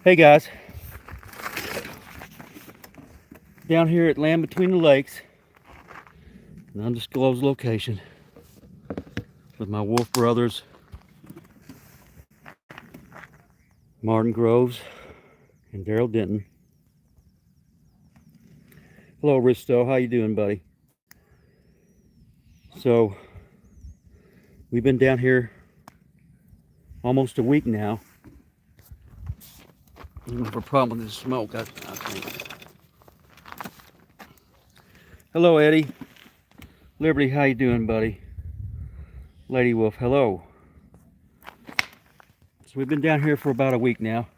Hey guys, down here at Land Between the Lakes, an undisclosed location, with my wolf brothers, Martin Groves and Darrell Denton. Hello, Risto. How you doing, buddy? So, we've been down here almost a week now. I don't have a problem with this smoke. I think. Hello, Eddie. Liberty, how you doing, buddy? Lady Wolf, hello. So we've been down here for about a week now.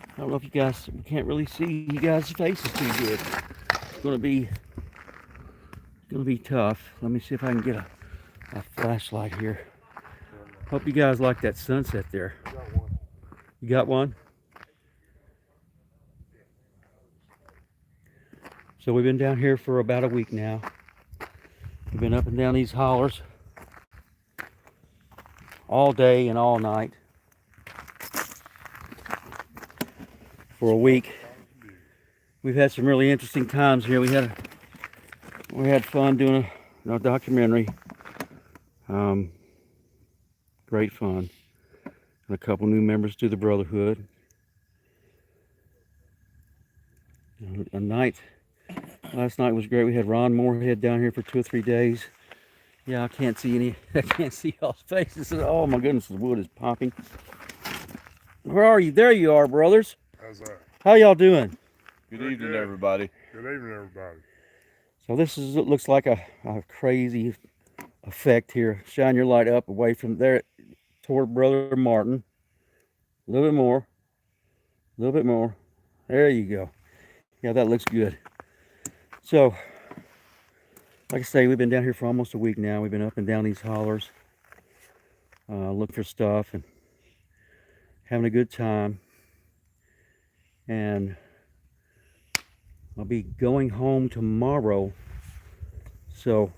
I don't know if you guys, we can't really see you guys' faces too good. It's gonna be tough. Let me see if I can get a flashlight here. Hope you guys like that sunset there. You got one? So we've been down here for about a week now. We've been up and down these hollers all day and all night for a week. We've had some really interesting times here. We had fun doing a documentary. Great fun. And a couple new members to the Brotherhood. Last night was great. We had Ron Moorhead down here for 2 or 3 days. Yeah, I can't see y'all's faces. Oh my goodness, the wood is popping. Where are you? There you are, brothers. How's that? How y'all doing? Good evening, everybody. Good evening, everybody. So this looks like a crazy effect here. Shine your light up away from there toward Brother Martin. A little bit more. A little bit more. There you go. Yeah, that looks good. So, like I say, we've been down here for almost a week now. We've been up and down these hollers, looking for stuff and having a good time. And I'll be going home tomorrow. So,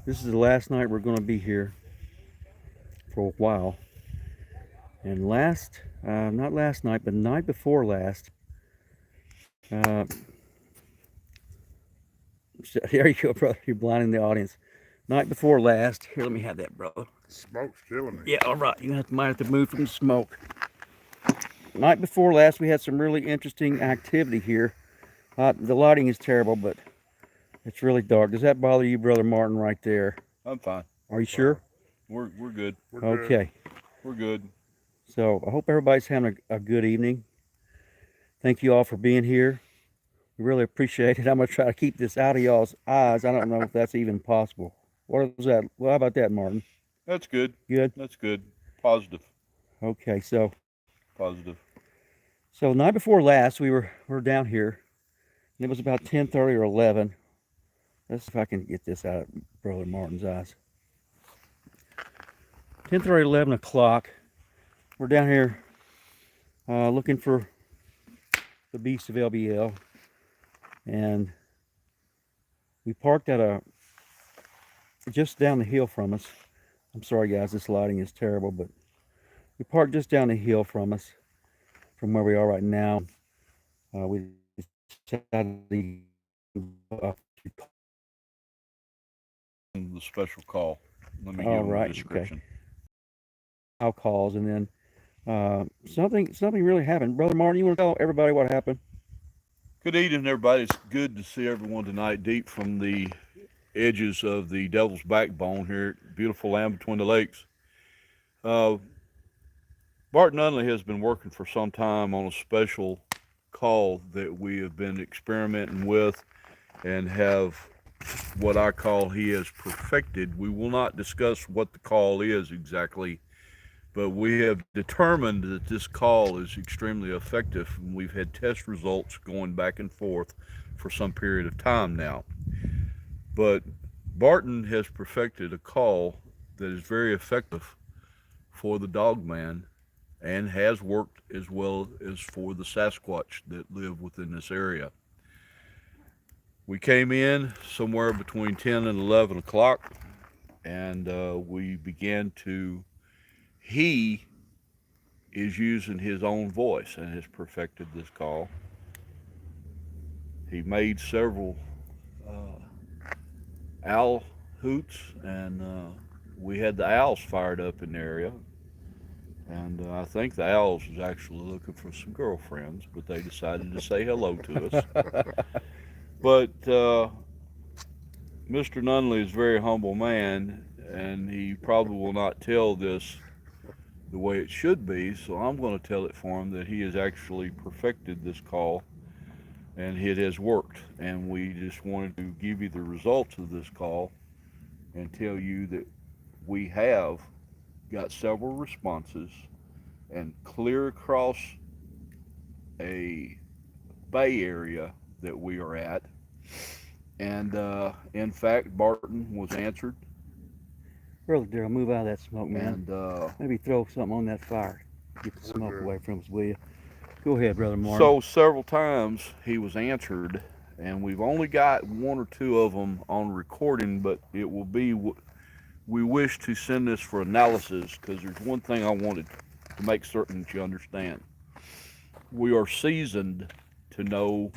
this is the last night we're going to be here for a while. And not last night, but the night before last, there you go, brother. You're blinding the audience. Night before last. Here, let me have that, brother. Smoke's killing me. Yeah, all right. You might have to move from the smoke. Night before last, we had some really interesting activity here. The lighting is terrible, but it's really dark. Does that bother you, Brother Martin, right there? I'm fine. Are you sure? We're good. Okay. We're good. So I hope everybody's having a good evening. Thank you all for being here. We really appreciate it. I'm going to try to keep this out of y'all's eyes. I don't know if that's even possible. What was that? Well, how about that, Martin? That's good. Good? That's good. Positive. Okay, so Positive. the night before last, we were down here, and it was about 10:30 or 11. Let's see if I can get this out of Brother Martin's eyes. 10:30, 11 o'clock. We're down here looking for the beast of LBL, and we parked at just down the hill from us. I'm sorry, guys, this lighting is terrible, but we parked just down the hill from us, from where we are right now. We decided The special call. Let me give you a description. Okay. Our calls, and then something really happened. Brother Martin, you want to tell everybody what happened? Good evening, everybody. It's good to see everyone tonight, deep from the edges of the Devil's Backbone here at beautiful Land Between the Lakes. Bart Nunley has been working for some time on a special call that we have been experimenting with and have what I call he has perfected. We will not discuss what the call is exactly, but we have determined that this call is extremely effective, and we've had test results going back and forth for some period of time now. But Barton has perfected a call that is very effective for the dogman and has worked as well as for the Sasquatch that live within this area. We came in somewhere between 10 and 11 o'clock, and we began to, he is using his own voice and has perfected this call. He made several owl hoots, and we had the owls fired up in the area. And I think the owls was actually looking for some girlfriends, but they decided to say hello to us. But Mr. Nunley is a very humble man, and he probably will not tell this the way it should be, so I'm going to tell it for him that he has actually perfected this call, and it has worked. And we just wanted to give you the results of this call and tell you that we have got several responses and clear across a bay area that we are at. And in fact, Barton was answered. Brother Darrell, move out of that smoke, man. And maybe throw something on that fire. Get the smoke away from us, will you? Go ahead, Brother Martin. so several times he was answered, and we've only got one or two of them on recording, but it will be, we wish to send this for analysis, because there's one thing I wanted to make certain that you understand. We are seasoned to know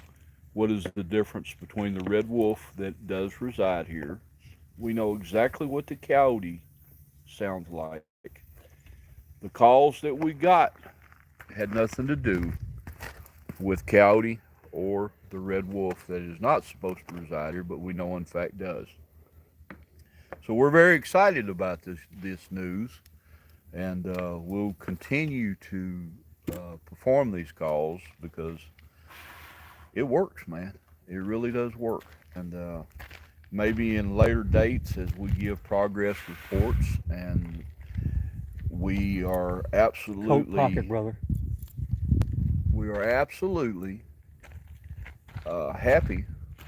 what is the difference between the red wolf that does reside here. We know exactly what the coyote sounds like. The calls that we got had nothing to do with coyote or the red wolf that is not supposed to reside here, but we know in fact does. So we're very excited about this news, and we'll continue to perform these calls because it works, man. It really does work. And maybe in later dates, as we give progress reports, and we are Coat absolutely pocket, brother. we are absolutely happy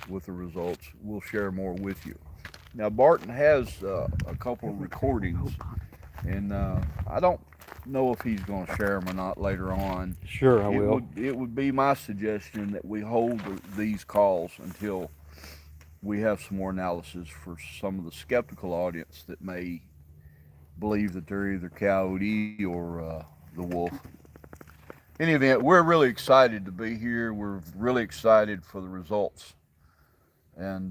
with the results. We'll share more with you. Now, Barton has a couple of recordings, and I don't know if he's going to share them or not later on. Sure, I will. It would be my suggestion that we hold these calls until we have some more analysis for some of the skeptical audience that may believe that they're either coyote or the wolf. In any event, we're really excited to be here. We're really excited for the results. And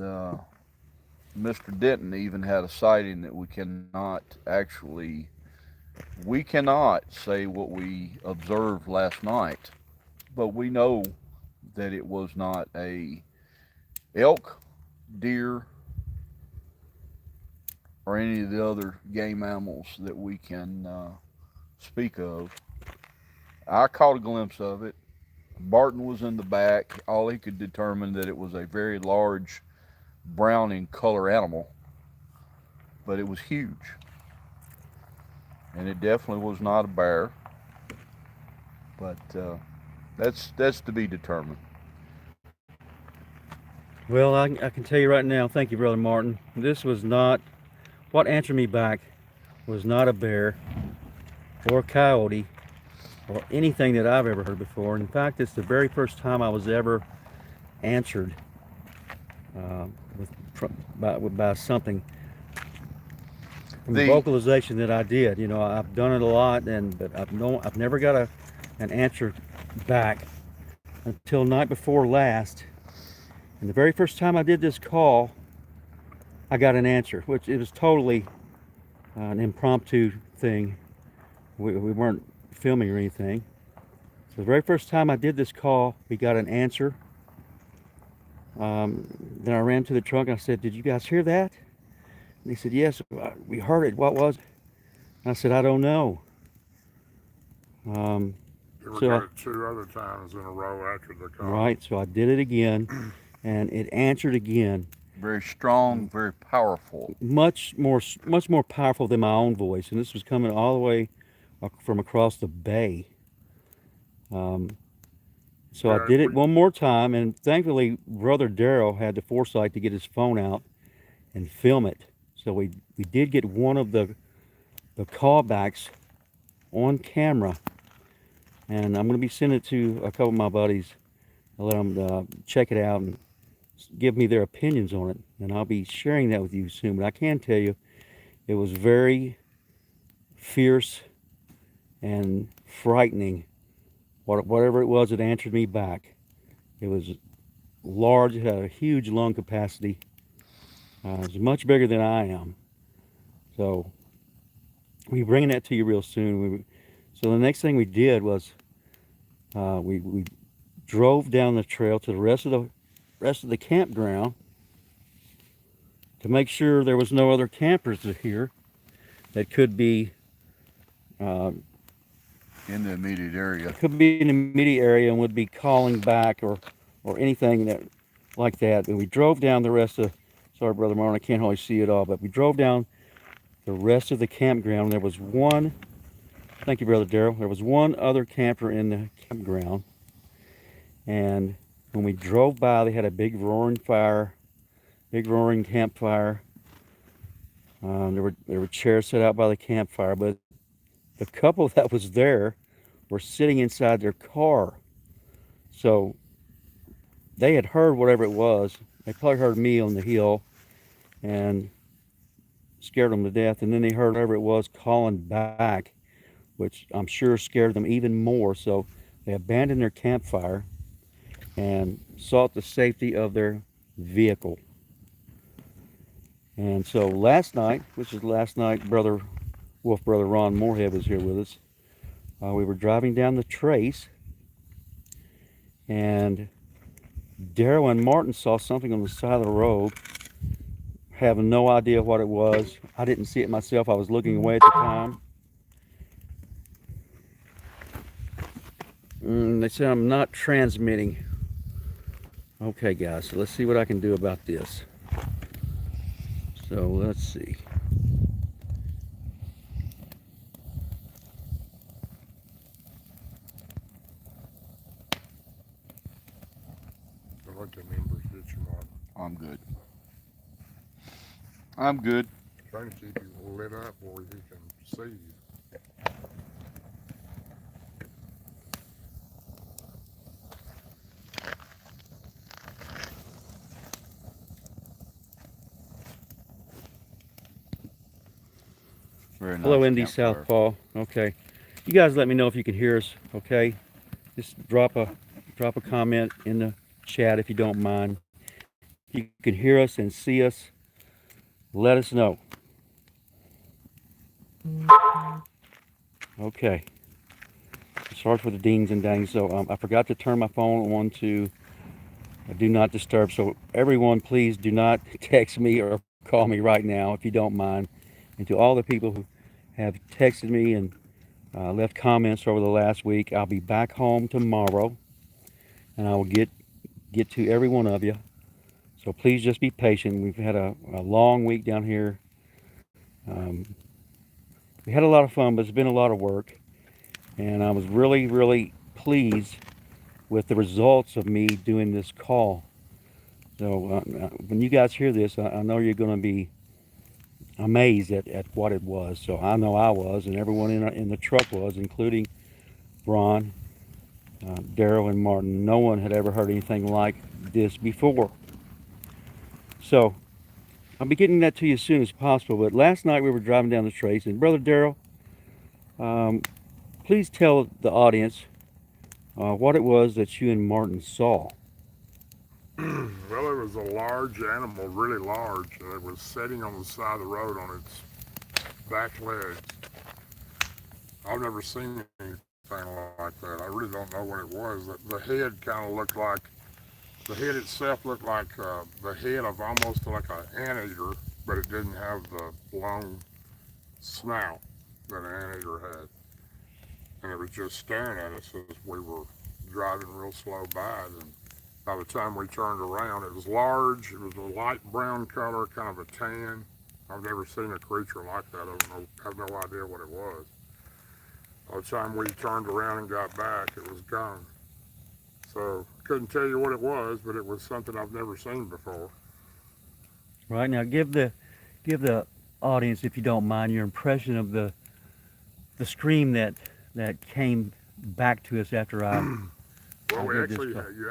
Mr. Denton even had a sighting that we cannot say what we observed last night, but we know that it was not a elk, deer, or any of the other game animals that we can speak of. I caught a glimpse of it. Barton was in the back. All he could determine that it was a very large brown in color animal, but it was huge. And it definitely was not a bear, but that's to be determined. Well, I can tell you right now, thank you, Brother Martin. This was not, what answered me back was not a bear or a coyote or anything that I've ever heard before. In fact, it's the very first time I was ever answered by something. From the vocalization that I did. You know, I've done it a lot, but I've never got an answer back until night before last. And the very first time I did this call, I got an answer, which it was totally an impromptu thing. We weren't filming or anything. So the very first time I did this call, we got an answer. Then I ran to the truck and I said, "Did you guys hear that?" And he said, "Yes, we heard it. What was it?" And I said, "I don't know." You got it 2 other times in a row after the call. Right, so I did it again, and it answered again. Very strong, very powerful. Much more powerful than my own voice, and this was coming all the way from across the bay. So I did it one more time, and thankfully, Brother Darrell had the foresight to get his phone out and film it. So we did get one of the callbacks on camera, and I'm going to be sending it to a couple of my buddies. I'll let them check it out and give me their opinions on it, and I'll be sharing that with you soon. But I can tell you, it was very fierce and frightening. Whatever it was that answered me back. It was large, it had a huge lung capacity. It was much bigger than I am. So we're bringing that to you real soon. So the next thing we did was we drove down the trail to the rest of the campground to make sure there was no other campers here that could be In the immediate area. in the immediate area and would be calling back or anything that like that. And we drove down the rest of, sorry Brother Martin, I can't hardly see it all, but we drove down the rest of the campground. There was one, thank you Brother Darrell, there was one other camper in the campground. And when we drove by, they had a big roaring campfire. There were chairs set out by the campfire, but the couple that was there were sitting inside their car. So they had heard whatever it was. They probably heard me on the hill and scared them to death. And then they heard whatever it was calling back, which I'm sure scared them even more. So they abandoned their campfire and sought the safety of their vehicle. And so last night, Brother Ron Moorhead was here with us. We were driving down the trace, and Darrell and Martin saw something on the side of the road, having no idea what it was. I didn't see it myself. I was looking away at the time. They said I'm not transmitting. Okay, guys, so let's see what I can do about this. So let's see. I like the numbers that you want. I'm good. I'm good. Trying to keep you lit up where you can see you. Very nice. Hello, Indy campfire. Southpaw. Okay, you guys let me know if you can hear us. Okay, just drop a comment in the chat if you don't mind. If you can hear us and see us, let us know. Okay. Sorry for the dings and dangs. So I forgot to turn my phone on to do not disturb. So everyone, please do not text me or call me right now if you don't mind. And to all the people who have texted me and left comments over the last week, I'll be back home tomorrow, and I will get to every one of you. So please just be patient. We've had a long week down here. We had a lot of fun, but it's been a lot of work. And I was really, really pleased with the results of me doing this call. So when you guys hear this, I know you're going to be amazed at what it was. So I know I was, and everyone in the truck was, including Ron, Darrell, and Martin. No one had ever heard anything like this before. So I'll be getting that to you as soon as possible. But last night we were driving down the trace, and Brother Darrell, please tell the audience what it was that you and Martin saw. Well, it was a large animal, really large, and it was sitting on the side of the road on its back legs. I've never seen anything like that. I really don't know what it was. The head kind of looked like, the head itself looked like the head of almost like an anteater, but it didn't have the long snout that an anteater had. And it was just staring at us as we were driving real slow by it. And by the time we turned around, it was large. It was a light brown color, kind of a tan. I've never seen a creature like that. I have no idea what it was. By the time we turned around and got back, it was gone. So couldn't tell you what it was, but it was something I've never seen before. Right, now give the audience, if you don't mind, your impression of the scream that came back to us after I. Well, you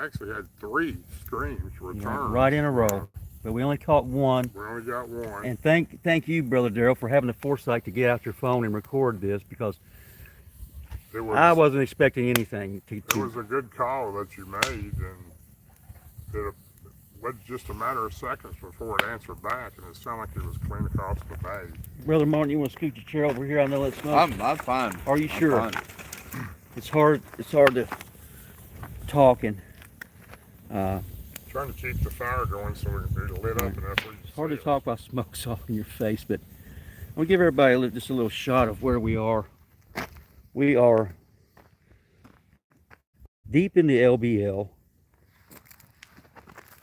actually had 3 screams returned. Right in a row, but we only caught one. We only got one. And thank you, Brother Darrell, for having the foresight to get out your phone and record this, because I wasn't expecting anything. It was a good call that you made, and it was just a matter of seconds before it answered back, and it sounded like it was clean across the bay. Brother Martin, you want to scoot your chair over here? I know it's not. I'm fine. Are you sure? I'm fine. It's hard to talk and Trying to keep the fire going so we can be lit up enough. it's hard to talk while smoke's off in your face, but I'm gonna give everybody just a little shot of where we are. We are deep in the LBL.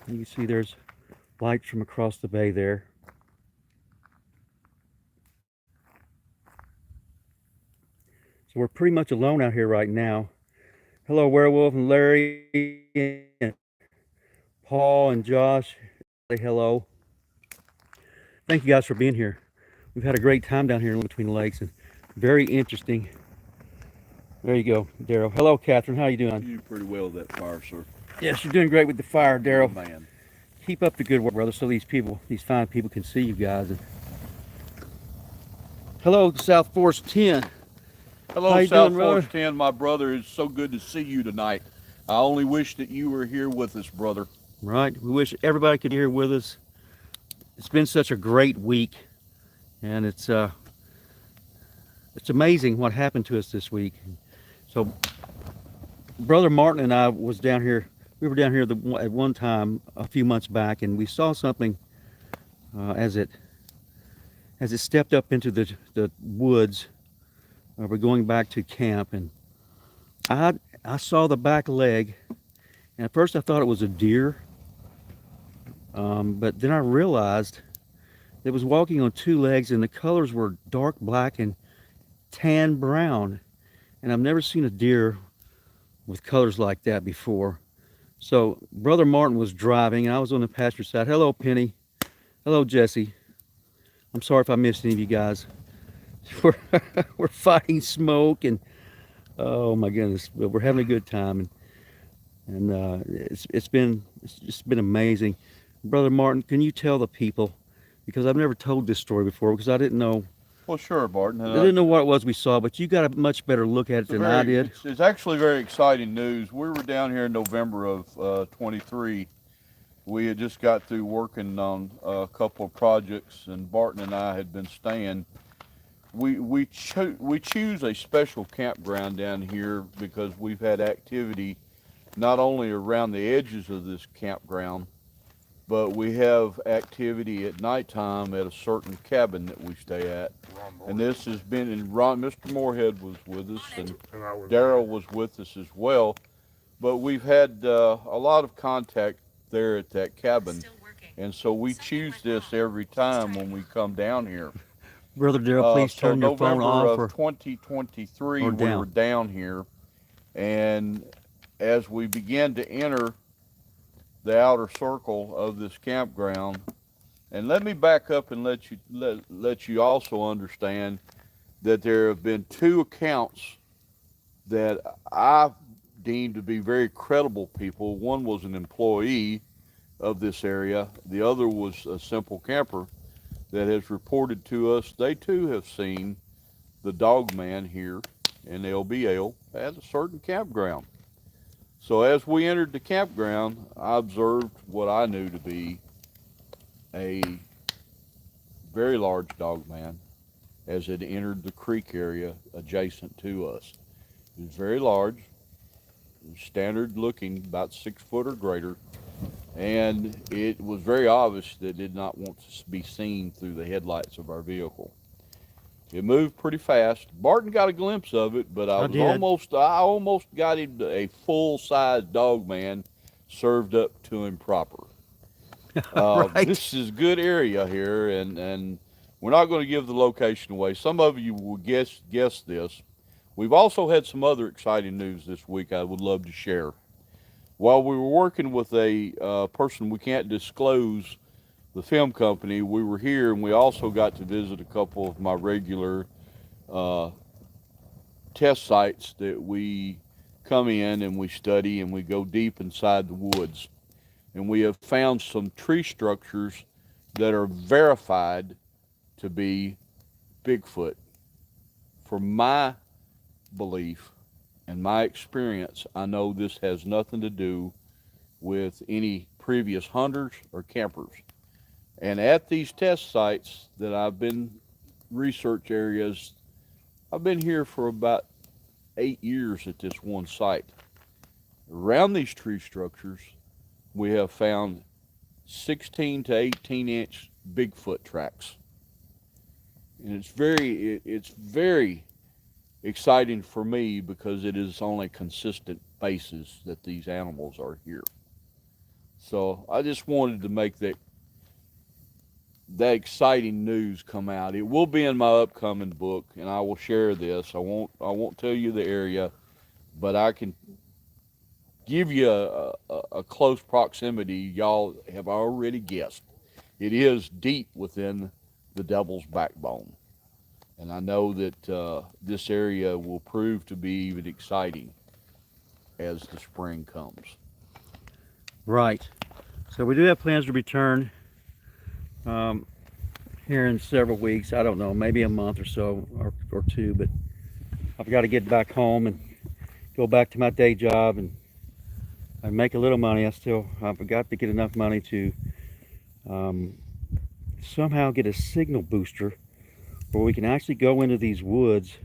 You can see there's lights from across the bay there. So we're pretty much alone out here right now. Hello, Werewolf and Larry and Paul and Josh. Say hello. Thank you guys for being here. We've had a great time down here in between the lakes, and very interesting. There you go, Darrell. Hello, Catherine. How you doing? You do pretty well with that fire, sir. Yes, you're doing great with the fire, Darrell. Good man. Keep up the good work, brother, so these fine people can see you guys. And hello, South Force 10. Hello, How you South doing, brother? Force 10, my brother. It's so good to see you tonight. I only wish that you were here with us, brother. Right. We wish everybody could be here with us. It's been such a great week, and it's amazing what happened to us this week. So, Brother Martin and I was down here. We were down here at one time a few months back, and we saw something as it stepped up into the woods. We're going back to camp, and I saw the back leg, and at first I thought it was a deer, but then I realized it was walking on two legs, and the colors were dark black and tan brown, and I've never seen a deer with colors like that before. So Brother Martin was driving, and I was on the passenger side. Hello, Penny. Hello, Jesse. I'm sorry if I missed any of you guys. We're fighting smoke, and oh my goodness, we're having a good time, and it's just been amazing. Brother Martin, can you tell the people, because I've never told this story before, because I didn't know. Well, sure, Barton. I didn't know what it was we saw, but you got a much better look at it than I did. It's actually very exciting news. We were down here in November of 23. We had just got through working on a couple of projects, and Barton and I had been staying. We choose a special campground down here because we've had activity not only around the edges of this campground, but we have activity at nighttime at a certain cabin that we stay at. And this has been, and Mr. Moorhead was with us, and Darrell was with us as well. But we've had a lot of contact there at that cabin, and so we choose this every time when we come down here. Brother Darrell, please turn your phone off. November of 2023, we were down here, and as we began to enter the outer circle of this campground, and let me back up and let you also understand that there have been two accounts that I deemed to be very credible people. One was an employee of this area. The other was a simple camper that has reported to us they too have seen the dog man here in LBL at a certain campground. So as we entered the campground, I observed what I knew to be a very large dog man as it entered the creek area adjacent to us. It was very large, standard looking, about 6 foot or greater, and it was very obvious that it did not want to be seen through the headlights of our vehicle. It moved pretty fast. Barton got a glimpse of it, but I almost got him a full-size dog man served up to him proper. Right. This is a good area here, and we're not going to give the location away. Some of you will guess this. We've also had some other exciting news this week I would love to share. While we were working with a person we can't disclose the film company, we were here, and we also got to visit a couple of my regular test sites that we come in and we study, and we go deep inside the woods. And we have found some tree structures that are verified to be Bigfoot. For my belief, In my experience, I know this has nothing to do with any previous hunters or campers. And at these test sites that I've been research areas, I've been here for about 8 years at this one site. Around these tree structures, we have found 16 to 18-inch Bigfoot tracks. And it's very exciting for me because it is on a consistent basis that these animals are here. So I just wanted to make that exciting news come out. It will be in my upcoming book, and I will share this. I won't tell you the area, but I can give you a close proximity. Y'all have already guessed. It is deep within the Devil's Backbone, and I know that this area will prove to be even exciting as the spring comes. Right. So we do have plans to return um, here in several weeks. I don't know, maybe a month or so, or two, but I've got to get back home and go back to my day job and make a little money. I've got to get enough money to somehow get a signal booster where we can actually go into these woods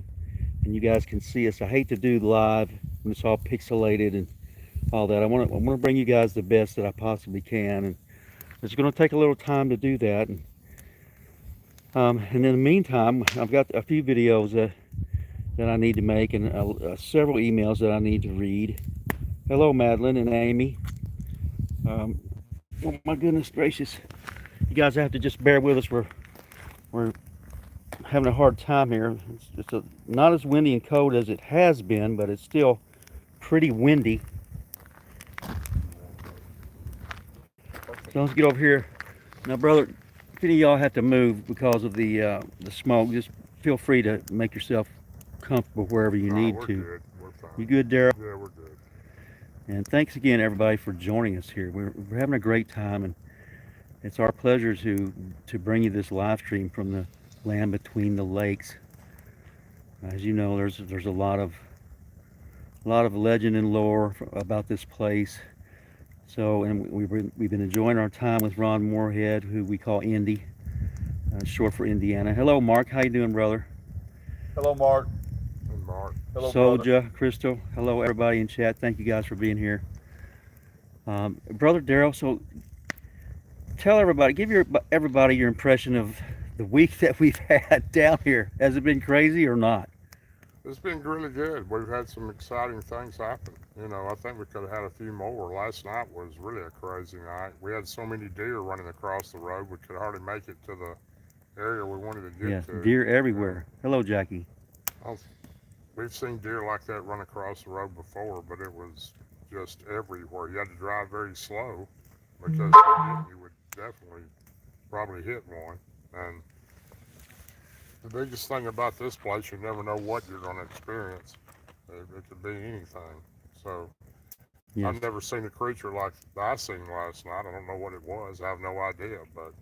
and you guys can see us. I hate to do live when it's all pixelated and all that. I want to bring you guys the best that I possibly can, and it's going to take a little time to do that. And in the meantime, I've got a few videos that I need to make, and several emails that I need to read. Hello, Madeline and Amy. Oh my goodness gracious! You guys have to just bear with us. We're having a hard time here. It's not as windy and cold as it has been, but it's still pretty windy. So let's get over here. Now, brother, if any of y'all have to move because of the smoke, just feel free to make yourself comfortable wherever you need we're to. Good. We're fine. You good, Darrell? Yeah, we're good. And thanks again, everybody, for joining us here. We're having a great time, and it's our pleasure to bring you this live stream from the land between the lakes. As you know, there's a lot of legend and lore about this place. So, and we've been enjoying our time with Ron Moorhead, who we call Indy, short for Indiana. Hello, Mark. How you doing, brother? Hello, Mark. And Mark. Hello, brother. Soja, Crystal. Hello, everybody in chat. Thank you guys for being here. Brother Darrell, so tell everybody, give everybody your impression of the week that we've had down here. Has it been crazy or not? It's been really good. We've had some exciting things happen. You know, I think we could have had a few more. Last night was really a crazy night. We had so many deer running across the road, we could hardly make it to the area we wanted to get Yes, to. deer everywhere. Hello, Jackie. We've seen deer like that run across the road before, but it was just everywhere. You had to drive very slow because you would definitely probably hit one. And the biggest thing about this place, you never know what you're going to experience. It could be anything. So Yes. I've never seen a creature like I seen last night. I don't know what it was. I have no idea, but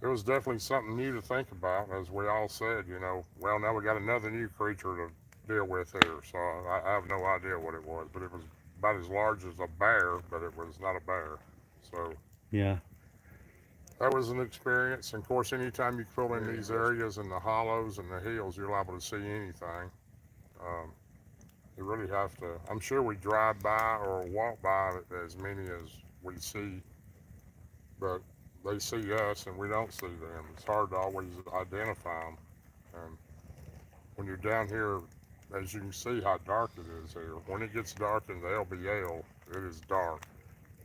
it was definitely something new to think about. As we all said, you know, well, now we got another new creature to deal with here. So I have no idea what it was, but it was about as large as a bear, but it was not a bear. So Yeah. that was an experience. And of course, anytime you pull in these areas and the hollows and the hills, you're liable to see anything. You really have to. I'm sure we drive by or walk by as many as we see, but they see us and we don't see them. It's hard to always identify them. And when you're down here, as you can see how dark it is here. When it gets dark in the LBL, it is dark.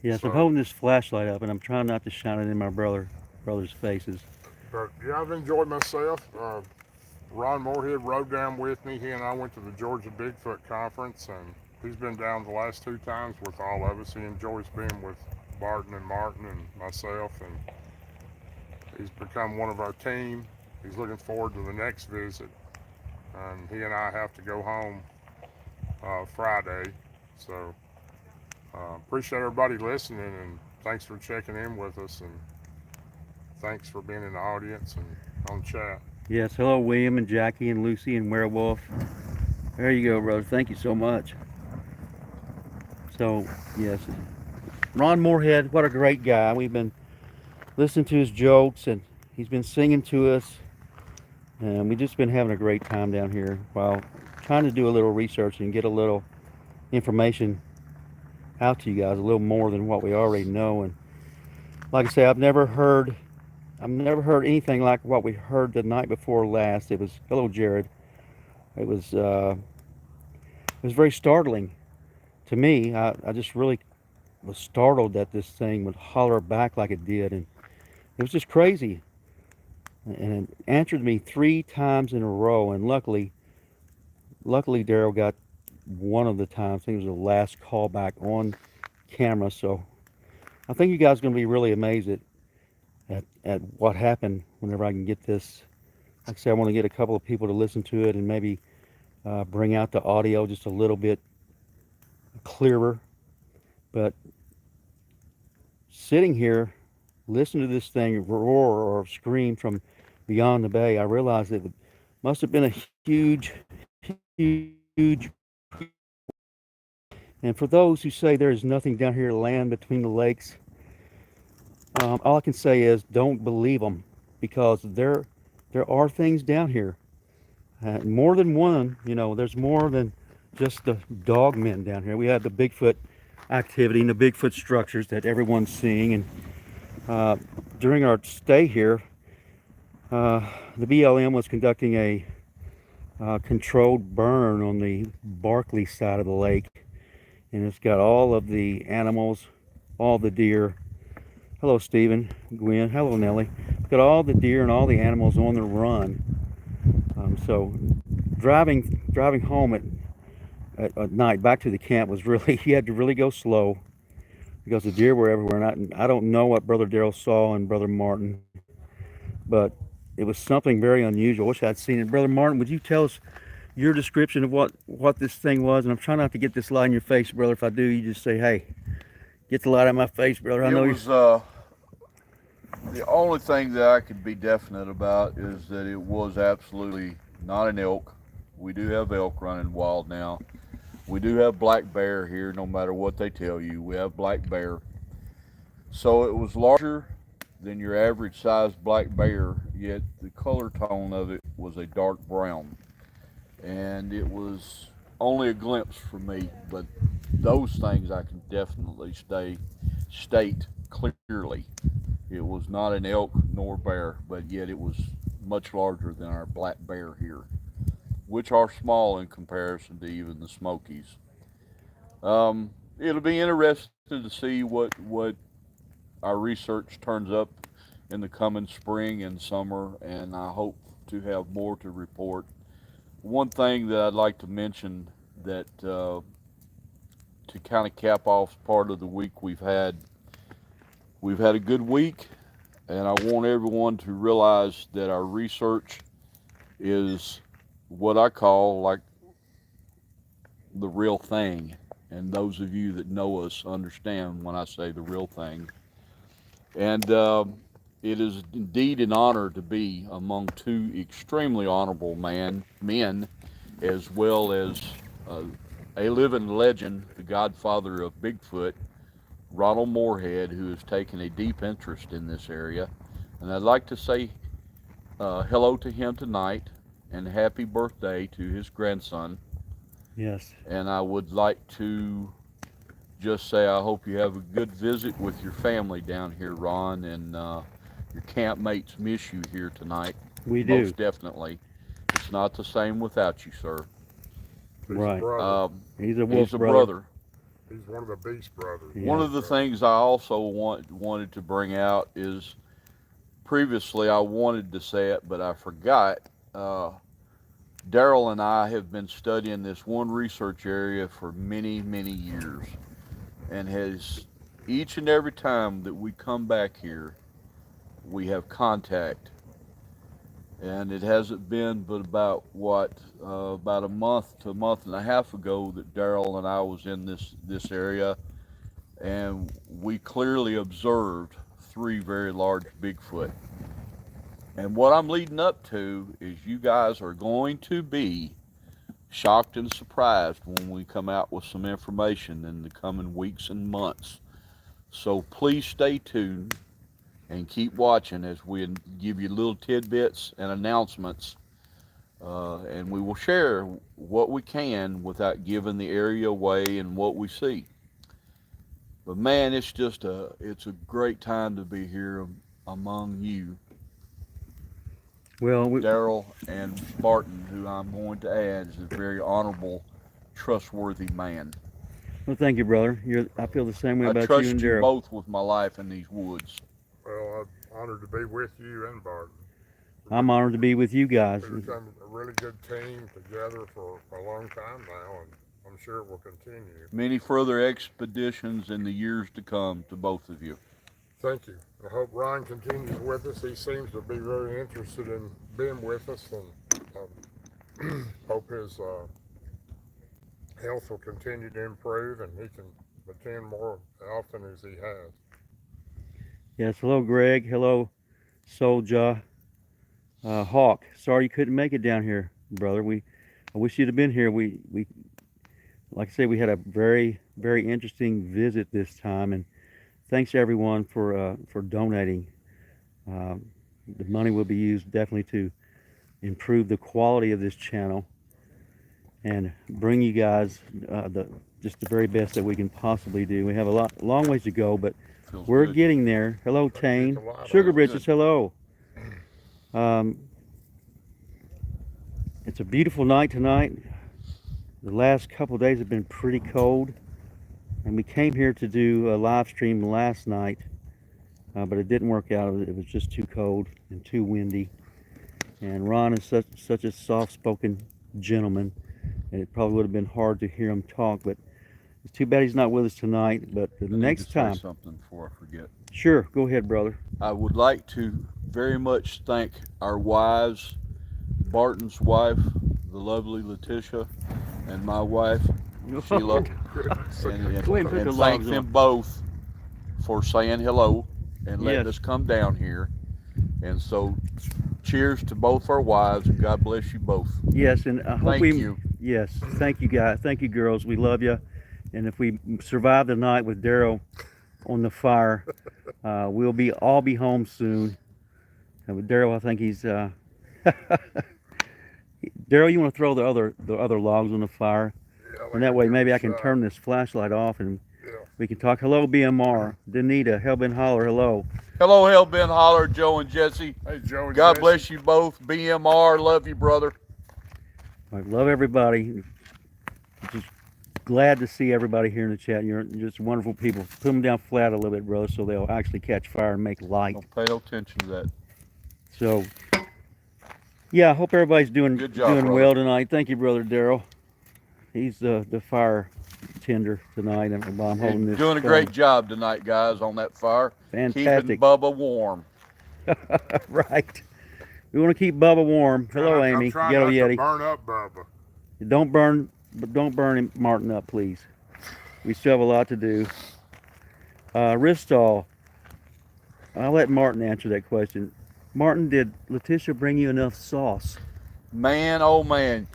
Yes, So, I'm holding this flashlight up, and I'm trying not to shine it in my brother's faces. but yeah, I've enjoyed myself. Ron Moorhead rode down with me. He and I went to the Georgia Bigfoot Conference, and he's been down the last 2 times with all of us. He enjoys being with Barton and Martin and myself, and he's become one of our team. He's looking forward to the next visit, and he and I have to go home Friday. So appreciate everybody listening, and thanks for checking in with us, and thanks for being in the audience and on chat. Yes, hello, William and Jackie and Lucy and Werewolf. There you go, brother. Thank you so much. So, yes, Ron Moorhead, what a great guy. We've been listening to his jokes, and he's been singing to us, and we've just been having a great time down here while trying to do a little research and get a little information out to you guys, a little more than what we already know. And like I say, I've never heard anything like what we heard the night before last. It was, hello, Jared. It was very startling to me. I just really was startled that this thing would holler back like it did, and it was just crazy. And it answered me 3 times in a row, and luckily Darrell got one of the times. I think it was the last call back on camera. So I think you guys are going to be really amazed at what happened whenever I can get this. Like I say, I want to get a couple of people to listen to it and maybe bring out the audio just a little bit clearer. But sitting here, listening to this thing roar or scream from beyond the bay, I realized that it must have been a huge, huge. And for those who say there is nothing down here to land between the lakes, all I can say is don't believe them, because there are things down here. More than one, there's more than just the dog men down here. We have the Bigfoot activity and the Bigfoot structures that everyone's seeing. And during our stay here, the BLM was conducting a controlled burn on the Barkley side of the lake. And it's got all of the animals, all the deer. Hello, Stephen, Gwen. Hello, Nellie. It's got all the deer and all the animals on the run. So driving home at night back to the camp was really, you had to really go slow because the deer were everywhere. And I don't know what Brother Darrell saw and Brother Martin, but it was something very unusual. I wish I'd seen it. Brother Martin, would you tell us your description of what this thing was? And I'm trying not to get this light in your face, brother. If I do, you just say, hey, get the light out of my face, brother. I know It was the only thing that I could be definite about is that it was absolutely not an elk. We do have elk running wild now. We do have black bear here, no matter what they tell you. We have black bear. So it was larger than your average sized black bear, yet the color tone of it was a dark brown. And it was only a glimpse for me, but those things I can definitely state clearly. It was not an elk nor bear, but yet it was much larger than our black bear here, which are small in comparison to even the Smokies. It'll be interesting to see what our research turns up in the coming spring and summer, and I hope to have more to report. One thing that I'd like to mention that to kind of cap off part of the week we've had a good week, and I want everyone to realize that our research is what I call like the real thing. And those of you that know us understand when I say the real thing. And it is indeed an honor to be among two extremely honorable men, as well as uh, a living legend, the godfather of Bigfoot, Ronald Moorhead, who has taken a deep interest in this area. And I'd like to say hello to him tonight and happy birthday to his grandson. yes. And I would like to just say I hope you have a good visit with your family down here, Ron, and your campmates miss you here tonight. We do. Most definitely. It's not the same without you, sir. He's Right. a brother. He's a wolf He's a brother. brother. He's one of the Beast Brothers. Yeah. One of the things I also wanted to bring out is previously I wanted to say it, but I forgot. Darrell and I have been studying this one research area for many, many years, and has each and every time that we come back here, we have contact. And it hasn't been but about about a month to a month and a half ago that Darrell and I was in this area, and we clearly observed 3 very large Bigfoot. And what I'm leading up to is you guys are going to be shocked and surprised when we come out with some information in the coming weeks and months. So please stay tuned and keep watching as we give you little tidbits and announcements, and we will share what we can without giving the area away and what we see. But man, it's a great time to be here among you, Well, Darrell and Barton, who I'm going to add is a very honorable, trustworthy man. well, thank you, brother. I feel the same way I about you trust and you Darrell. both with my life in these woods. Well, I'm honored to be with you and Barton. I'm honored to be with you guys. We've become a really good team together for a long time now, and I'm sure it will continue. Many further expeditions in the years to come to both of you. Thank you. I hope Ryan continues with us. He seems to be very interested in being with us, and hope his health will continue to improve and he can attend more often as he has. Yes, hello, Greg. Hello, Soulja. Hawk, sorry you couldn't make it down here, brother. I wish you'd have been here. We like I say, we had a very, very interesting visit this time, and thanks everyone for donating. The money will be used definitely to improve the quality of this channel and bring you guys just the very best that we can possibly do. We have a long ways to go, but Feels we're good. getting there. Hello, Tane. a lot. Sugar Feels Britches, good. hello. It's a beautiful night tonight. The last couple of days have been pretty cold, and we came here to do a live stream last night, but it didn't work out. It was just too cold and too windy. And Ron is such a soft-spoken gentleman, and it probably would have been hard to hear him talk. But it's too bad he's not with us tonight. But the I need next to say time, something before I forget. sure, go ahead, brother. I would like to very much thank our wives, Barton's wife, the lovely Letitia, and my wife, Sheila, Goodness. Go ahead and put the and thank logs them on. both for saying hello and letting Yes. us come down here. And so, cheers to both our wives, and God bless you both. Yes, and I hope Thank you. Yes, thank you guys. Thank you, girls. We love you. And if we survive the night with Darrell on the fire, we'll all be home soon. And with Darrell, I think he's. Darrell, you want to throw the other logs on the fire, Yeah, and that way maybe I can shot. turn this flashlight off and Yeah. we can talk. Hello, BMR, Danita, Hellbent Holler. Hello. Hello, Hellbent Holler, Joe and Jesse. Hey, Joe and God Jesse. bless you both. BMR, love you, brother. I love everybody. Just glad to see everybody here in the chat. You're just wonderful people. Put them down flat a little bit, brother, so they'll actually catch fire and make light. Don't pay no attention to that. So, yeah, I hope everybody's doing Good job, brother. well tonight. Thank you, brother Darrell. He's the fire tender tonight, and while I'm holding You're this. doing a great job tonight, guys, on that fire. Fantastic. Keeping Bubba warm. Right. We want to keep Bubba warm. Hello, I'm Amy. trying Ghetto not to Yeti. burn up Bubba. Don't burn him, Martin, up, please. We still have a lot to do. Ristall. I'll let Martin answer that question. Martin, did Letitia bring you enough sauce? Man, oh man.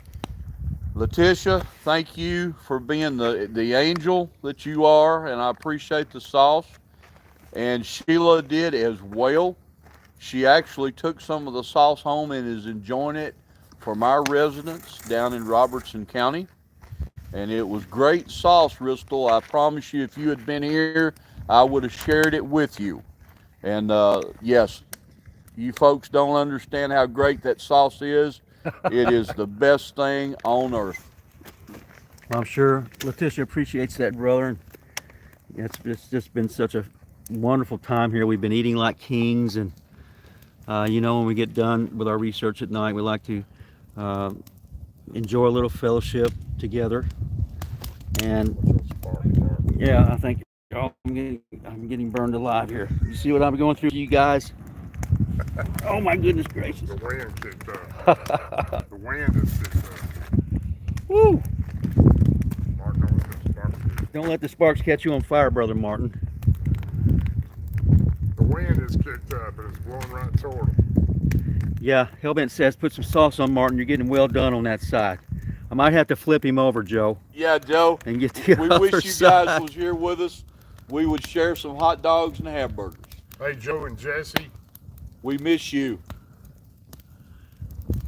Letitia, thank you for being the angel that you are, and I appreciate the sauce. And Sheila did as well. She actually took some of the sauce home and is enjoying it from our residents down in Robertson County. And it was great sauce, Ristel. I promise you, if you had been here, I would have shared it with you. And yes, you folks don't understand how great that sauce is. It is the best thing on earth. I'm sure Letitia appreciates that, brother. It's just been such a wonderful time here. We've been eating like kings, and when we get done with our research at night, we like to enjoy a little fellowship together. And yeah, I think I'm getting burned alive here. You see what I'm going through, you guys? Oh my goodness gracious! The wind kicked up. The wind is kicked up. Woo! Mark, don't let the sparks- Don't let the sparks catch you on fire, brother Martin. The wind is kicked up and it's blowing right toward him. Yeah, Hellbent says put some sauce on, Martin. You're getting well done on that side. I might have to flip him over, Joe, Yeah, Joe. and get the We other wish you side. guys was here with us. We would share some hot dogs and hamburgers. Hey, Joe and Jesse. We miss you.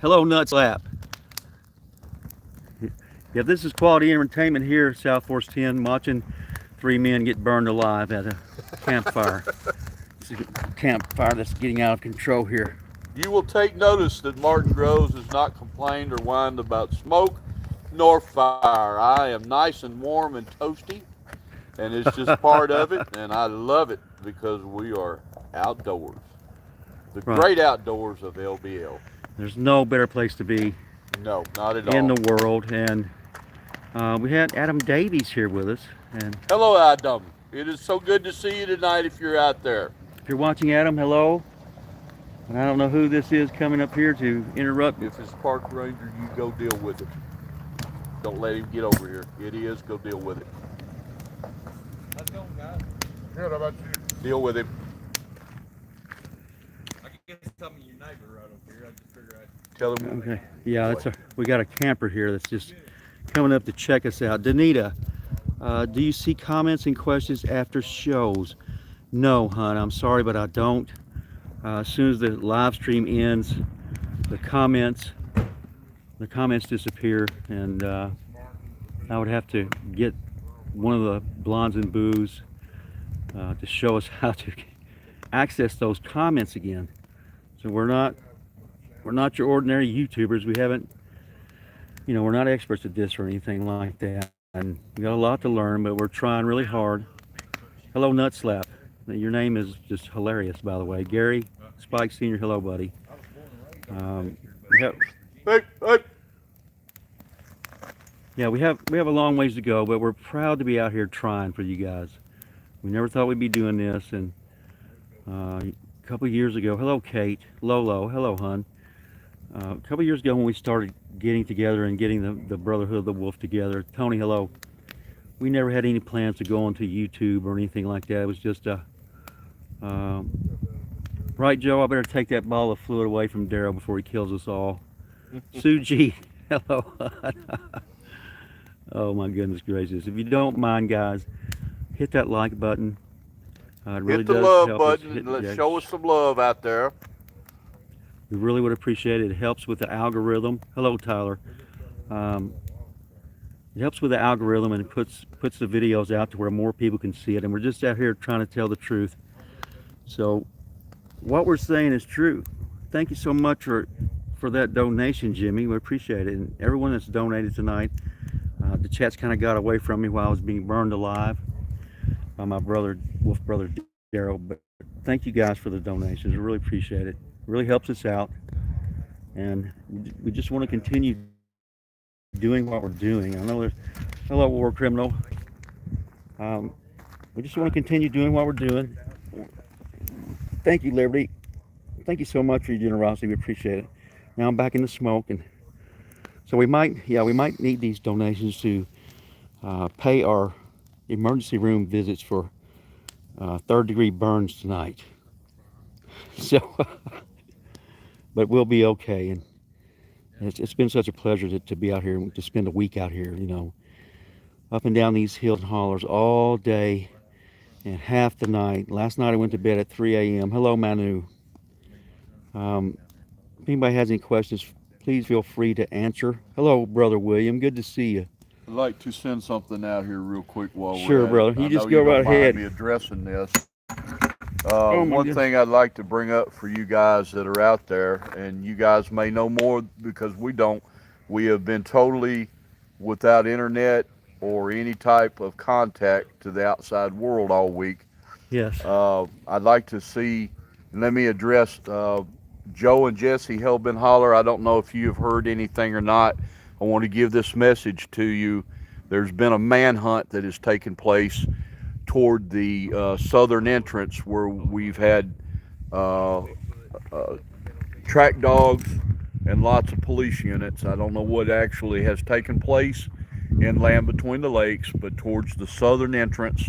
Hello, Nut Slap. Yeah, this is quality entertainment here, South Force 10, watching three men get burned alive at a campfire. It's a campfire that's getting out of control here. You will take notice that Martin Groves has not complained or whined about smoke nor fire. I am nice and warm and toasty, and it's just part of it, and I love it because we are outdoors. The Right. great outdoors of LBL. There's no better place to be No, not at all. in the world, and we had Adam Davies here with us. And Hello, Adam. It is so good to see you tonight if you're out there. if you're watching, Adam, hello. And I don't know who this is coming up here to interrupt. If it's park ranger, you go deal with it. Don't let him get over here. It is, go deal with it. How's it going, guys? Good, how about you? Deal with him. I guess tell me your neighbor right up here. I just figured I'd... Tell him. Okay, yeah, we got a camper here that's just coming up to check us out. Danita, do you see comments and questions after shows? No, hon, I'm sorry, but I don't. As soon as the live stream ends, the comments disappear, and I would have to get one of the blondes and boos to show us how to access those comments again. So we're not your ordinary YouTubers. We haven't, we're not experts at this or anything like that, and we got a lot to learn, but we're trying really hard. Hello, Nut Slap. Your name is just hilarious, by the way. Gary Spike Sr., hello, buddy. Hey, hey. Yeah, we have a long ways to go, but we're proud to be out here trying for you guys. We never thought we'd be doing this, and a couple of years ago, hello, Kate, Lolo, hello, hon. A couple of years ago when we started getting together and getting the Brotherhood of the Wolf together, Tony, hello. We never had any plans to go onto YouTube or anything like that. It was just right, Joe, I better take that ball of fluid away from Darrell before he kills us all. Sue G, hello. Oh my goodness gracious. If you don't mind, guys, hit that like button. It really Hit the does love help us. button and let's show us some love out there. We really would appreciate it. It helps with the algorithm. Hello, Tyler. It helps with the algorithm, and it puts the videos out to where more people can see it. And we're just out here trying to tell the truth. So what we're saying is true. Thank you so much for that donation, Jimmy. We appreciate it. And everyone that's donated tonight. The chat's kind of got away from me while I was being burned alive by my wolf brother Darrell. But thank you guys for the donations. We really appreciate it. It really helps us out. And we just want to continue doing what we're doing. I know there's hello, war criminal. We just want to continue doing what we're doing. Thank you, Liberty. Thank you so much for your generosity. We appreciate it. Now I'm back in the smoke, and so we might need these donations to pay our emergency room visits for third-degree burns tonight. So, but we'll be okay, and it's been such a pleasure to be out here, to spend a week out here, up and down these hills and hollers all day and half the night. Last night I went to bed at 3 a.m. Hello, Manu. If anybody has any questions, please feel free to answer. Hello, Brother William. Good to see you. I'd like to send something out here real quick while we're Sure, at brother. it. You I just know go you don't right mind ahead. me addressing this. Oh, my One goodness. thing I'd like to bring up for you guys that are out there, and you guys may know more because we don't. We have been totally without internet or any type of contact to the outside world all week. Yes. I'd like to see, and let me address Joe and Jesse Hellbent Holler. I don't know if you have heard anything or not. I want to give this message to you. There's been a manhunt that has taken place toward the southern entrance where we've had track dogs and lots of police units. I don't know what actually has taken place in Land Between the Lakes, but towards the southern entrance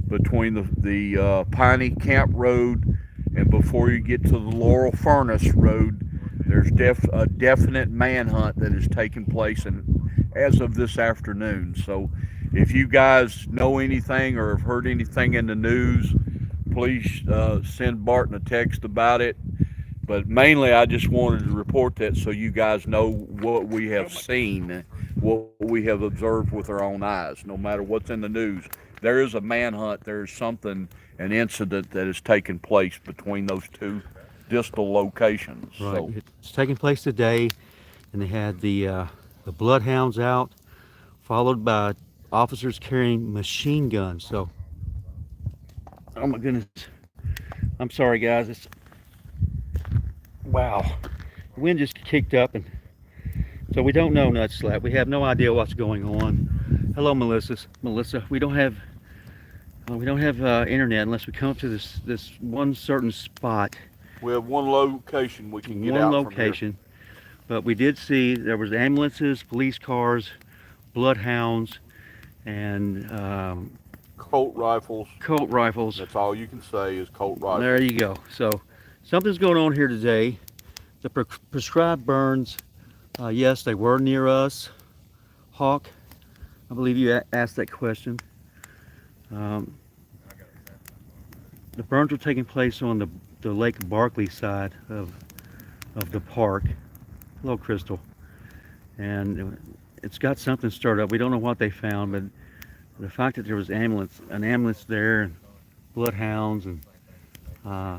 between the Piney Camp Road and before you get to the Laurel Furnace Road, there's a definite manhunt that has taken place, and as of this afternoon. So if you guys know anything or have heard anything in the news, please send Barton a text about it. But mainly, I just wanted to report that so you guys know what we have seen, what we have observed with our own eyes. No matter what's in the news, there is a manhunt. There is something, an incident that has taken place between those two distal locations. Right. So It's taking place today, and they had the bloodhounds out, followed by officers carrying machine guns. So, oh my goodness, I'm sorry, guys. It's wow. The wind just kicked up, and so we don't know, Nut Slap. We have no idea what's going on. Hello, Melissa. We don't have internet unless we come up to this one certain spot, we have one location we can get one out location. But we did see there was ambulances, police cars, bloodhounds, and from here. Colt rifles. Colt rifles. That's all you can say is Colt rifles. There you go. So something's going on here today. The prescribed burns, yes, they were near us. Hawk, I believe you asked that question. Um, the burns were taking place on the Lake Barkley side of the park. Hello, Crystal. And it's got something stirred up. We don't know what they found, but the fact that there was an ambulance there, and bloodhounds and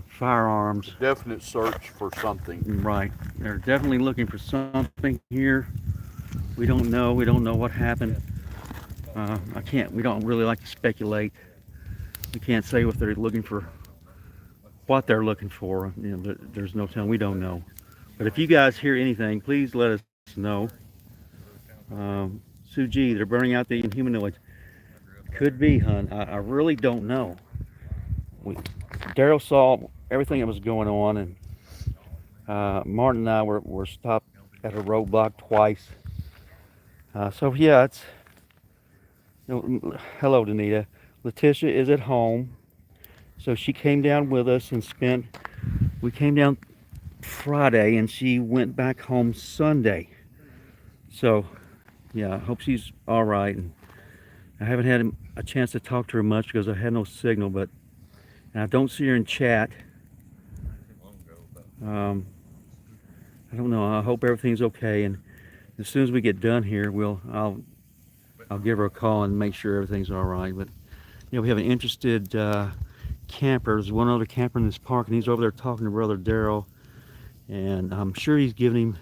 firearms. Definite search for something. Right. They're definitely looking for something here. We don't know. We don't know what happened. We don't really like to speculate. We can't say what they're looking for, what they're looking for. You know, there's no telling. We don't know. But if you guys hear anything, please let us know. Sue G, they're burning out the humanoids. Could be, hun. I really don't know. Darrell saw everything that was going on, and Martin and I were stopped at a roadblock twice. So yeah, it's. Hello, Danita. Letitia is at home, so she came down with us and we came down Friday, and she went back home Sunday. So yeah, I hope she's all right. And I haven't had a chance to talk to her much because I had no signal, but and I don't see her in chat. I don't know. I hope everything's okay, and as soon as we get done here, I'll give her a call and make sure everything's all right. But you know, we have an interested camper. There's one other camper in this park, and he's over there talking to Brother Darrell, and I'm sure he's giving him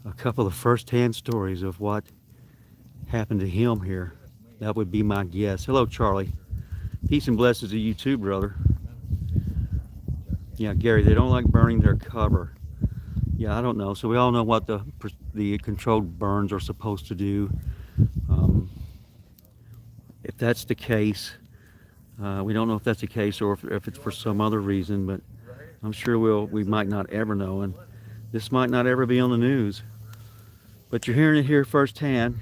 a couple of first-hand stories of what happened to him here. That would be my guess. Hello, Charlie. Peace and blessings to you too, brother. Yeah, Gary, they don't like burning their cover. Yeah, I don't know. So we all know what the controlled burns are supposed to do. If that's the case, we don't know if that's the case or if it's for some other reason, but I'm sure we might not ever know, and this might not ever be on the news. But you're hearing it here firsthand.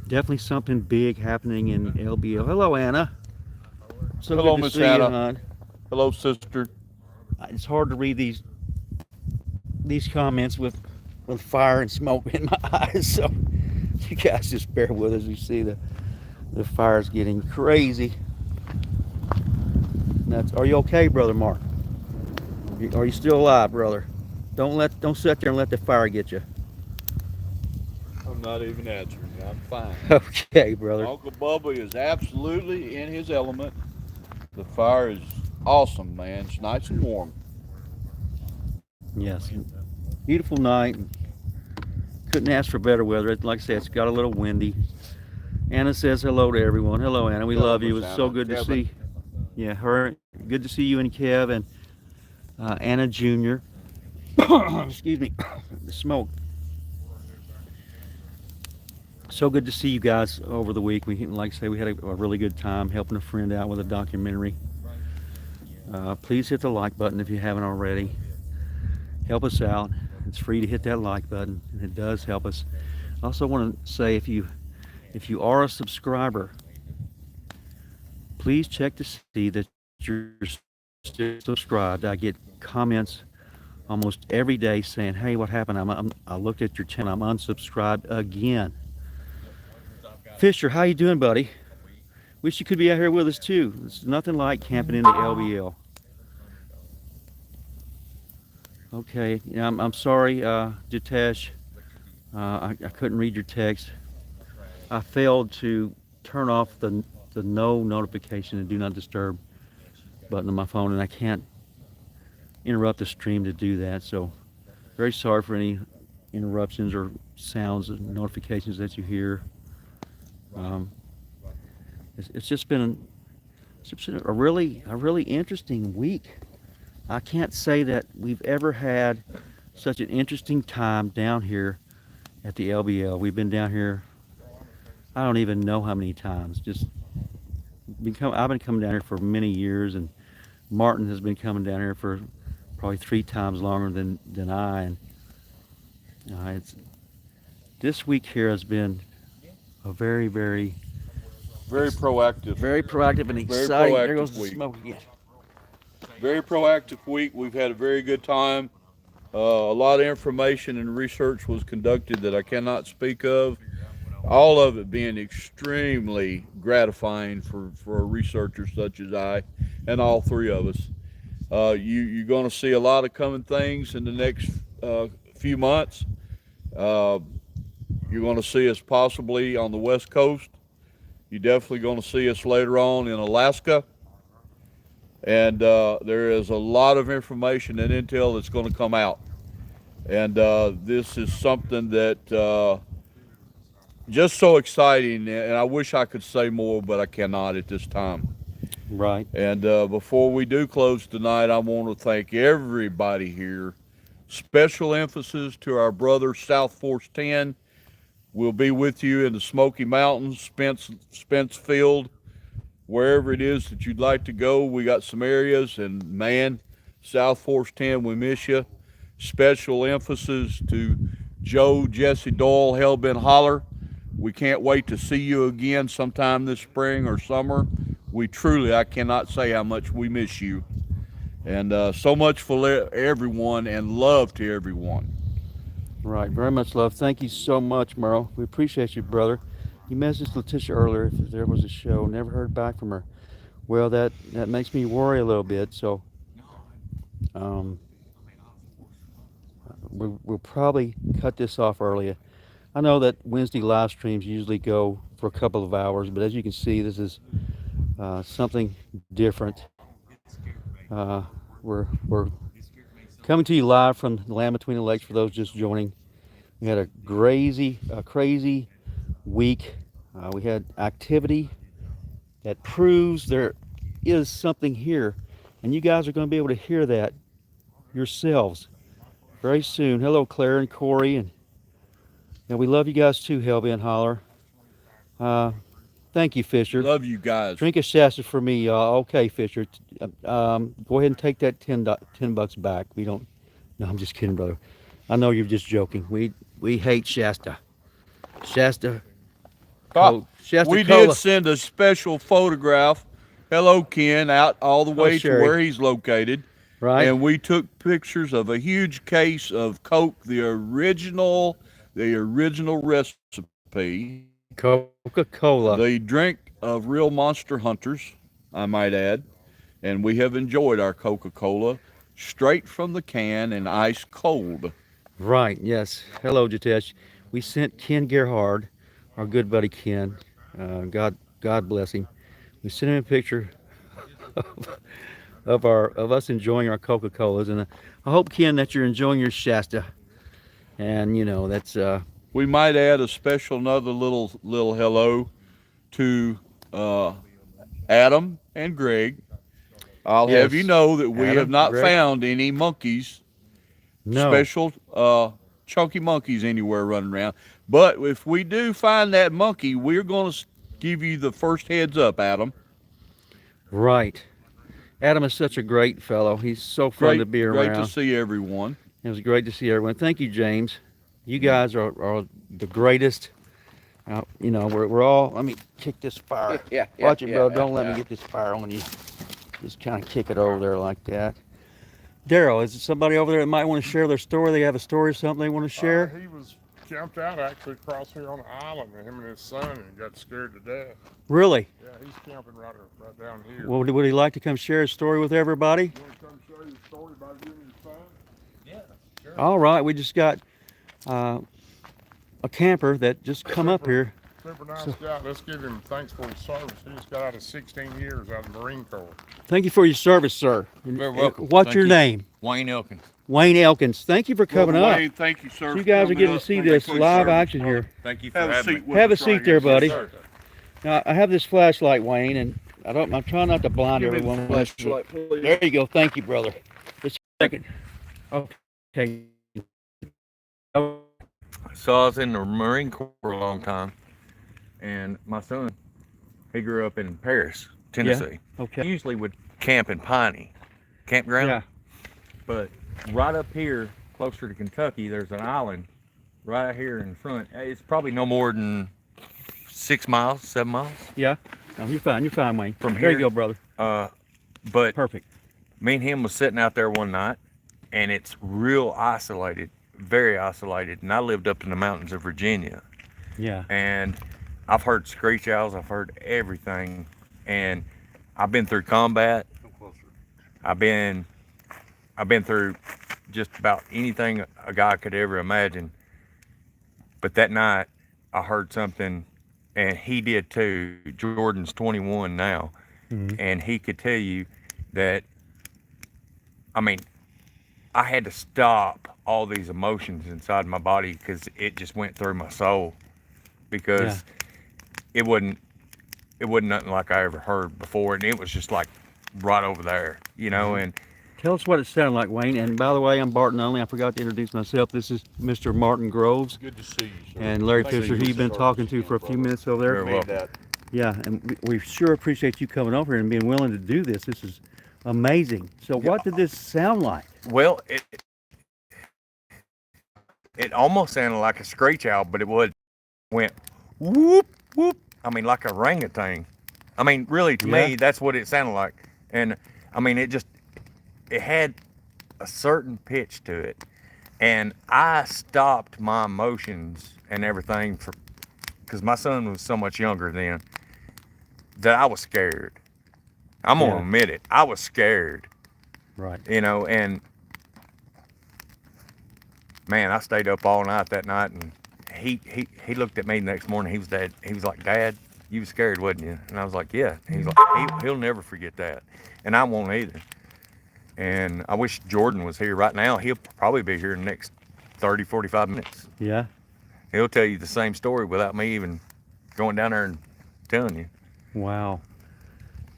Definitely something big happening in LBO. Hello, Anna. So Hello, good to Miss see Anna. you, hon. Hello, sister. It's hard to read these comments with fire and smoke in my eyes, so you guys just bear with us. You see the fire's getting crazy. Are you okay, Brother Mark? Are you still alive, brother? Don't sit there and let the fire get you. I'm not even answering. I'm fine. Okay, brother. Uncle Bubba is absolutely in his element. The fire is awesome, man. It's nice and warm. Yes. Beautiful night. Couldn't ask for better weather. Like I said, it's got a little windy. Anna says hello to everyone. Hello, Anna. We love you. It was so good to see. Yeah, her. Good to see you and Kev and Anna Jr. Excuse me. The smoke. So good to see you guys over the week. Like I say, we had a really good time helping a friend out with a documentary. Please hit the like button if you haven't already. Help us out. It's free to hit that like button, and it does help us. I also want to say, if you are a subscriber, please check to see that you're still subscribed. I get comments almost every day saying, "Hey, what happened? I looked at your channel. I'm unsubscribed again." Fisher, how you doing, buddy? Wish you could be out here with us too. It's nothing like camping in the LBL. Okay, yeah, I'm sorry, Jitesh. I couldn't read your text. I failed to turn off the no notification and do not disturb button on my phone, and I can't interrupt the stream to do that. So, very sorry for any interruptions or sounds and notifications that you hear. It's just been a really interesting week. I can't say that we've ever had such an interesting time down here at the LBL. We've been down here, I don't even know how many times. I've been coming down here for many years, and Martin has been coming down here for probably 3 times longer than I. And this week here has been a very proactive and exciting. There goes the smoke again. Very proactive week. We've had a very good time. A lot of information and research was conducted that I cannot speak of. All of it being extremely gratifying for a researcher such as I, and all 3 of us. You're going to see a lot of coming things in the next few months. You're going to see us possibly on the West Coast. You're definitely going to see us later on in Alaska. And there is a lot of information and intel that's going to come out. And this is something that just so exciting, and I wish I could say more, but I cannot at this time. Right. And before we do close tonight, I want to thank everybody here. Special emphasis to our brother South Force 10. We'll be with you in the Smoky Mountains, Spence Field, wherever it is that you'd like to go. We got some areas, and man, South Force 10, we miss you. Special emphasis to Joe, Jesse Doyle, Hellbent Holler. We can't wait to see you again sometime this spring or summer. We truly, I cannot say how much we miss you. And so much for everyone, and love to everyone. Right, very much love. Thank you so much, Merle. We appreciate you, brother. You messaged Letitia earlier if there was a show. Never heard back from her. Well, that makes me worry a little bit. So, we'll probably cut this off early. I know that Wednesday live streams usually go for a couple of hours, but as you can see, this is something different. We're coming to you live from the Land Between the Lakes for those just joining. We had a crazy week. We had activity that proves there is something here, and you guys are going to be able to hear that yourselves very soon. Hello, Claire and Corey, and we love you guys too, Hellbent Holler. Thank you, Fisher. Love you guys. Drink a Shasta for me, y'all. Okay, Fisher. Go ahead and take that $10 back. We don't. No, I'm just kidding, brother. I know you're just joking. We hate Shasta. Shasta. Shasta we Cola. did send a special photograph. Hello, Ken, out all the way to where he's located. Right. And we took pictures of a huge case of Coke, the original recipe. Coca-Cola. The drink of real monster hunters, I might add. And we have enjoyed our Coca-Cola straight from the can and ice cold. Right, yes. Hello, Jitesh. We sent Ken Gerhard, our good buddy Ken, God bless him. We sent him a picture of us enjoying our Coca-Colas, and I hope, Ken, that you're enjoying your Shasta. And that's we might add another little hello to Adam and Greg. I'll have you know that we have not found any monkeys, special chunky monkeys anywhere running around. But if we do find that monkey, we're going to give you the first heads up, Adam. Right. Adam is such a great fellow. He's so fun to be around. Great to see everyone. It was great to see everyone. Thank you, James. You guys are the greatest. We're all. Let me kick this fire. Watch it, bro. Don't let me get this fire on you. Just kind of kick it over there like that. Darrell, is there somebody over there that might want to share their story? They have a story or something they want to share? camped out actually across here on the island, and him and his son, and got scared to death. Really? Yeah, he's camping right down here. Well, would he like to come share his story with everybody? You want to come show your story about you and your son? Yeah, sure. All right, we just got a camper that just come up here. Super nice guy. Let's give him thanks for his service. He just got out of 16 years out of the Marine Corps. Thank you for your service, sir. Very welcome. What's Thank your you. name? Wayne Elkins. Wayne Elkins. Thank you for coming Brother up. Wayne, thank you, sir. So you for guys are coming getting up. to see Thank you this for your live service. action here. Thank you for Have a having seat me. with Have a us seat right there, here. buddy. Yes, sir. Now, I have this flashlight, Wayne, and I'm trying not to blind Give me the everyone. flashlight, please. There you go. Thank you, brother. Just a second. Okay. So I was in the Marine Corps for a long time, and my son, he grew up in Paris, Tennessee. He Okay. usually would camp in Piney campground, Yeah. but right up here, closer to Kentucky, there's an island right here in front. It's probably no more than 6 miles, 7 miles Yeah. No, you're fine. You're fine, Wayne. from There here. you go, brother. But Perfect. me and him was sitting out there one night, and it's real isolated, very isolated. And I lived up in the mountains of Virginia, Yeah. and I've heard screech owls, I've heard everything, and I've been through combat. I've been through just about anything a guy could ever imagine. But that night, I heard something, and he did too. Jordan's 21 now, Mhm. and he could tell you that. I mean, I had to stop all these emotions inside my body because it just went through my soul, because it wasn't nothing like I ever heard before, and it was just like right over there, you know. And Tell us what it sounded like, Wayne. And by the way, I'm Barton Only. I forgot to introduce myself. This is Mr. Martin Groves Good to see you, sir. and Larry Thank you Fisher. for He's been your talking service to for a again, few brother. minutes over there. You're Made welcome. that. Yeah, and we sure appreciate you coming over here and being willing to do this. This is amazing. So, what did this sound like? well, it almost sounded like a screech owl, but it went whoop whoop. I mean, like a orangutan. I mean, really, to me, that's what it sounded like. And I mean, it had a certain pitch to it, and I stopped my emotions and everything because my son was so much younger then that I was scared. I'm gonna Yeah. admit it. I was scared, Right. you know, and man, I stayed up all night that night, and he looked at me the next morning. He was like, "Dad, you was scared, wasn't you?" And I was like, "Yeah." And he's like, he'll never forget that, and I won't either. And I wish Jordan was here right now. He'll probably be here in the next 30, 45 minutes. Yeah. He'll tell you the same story without me even going down there and telling you. Wow.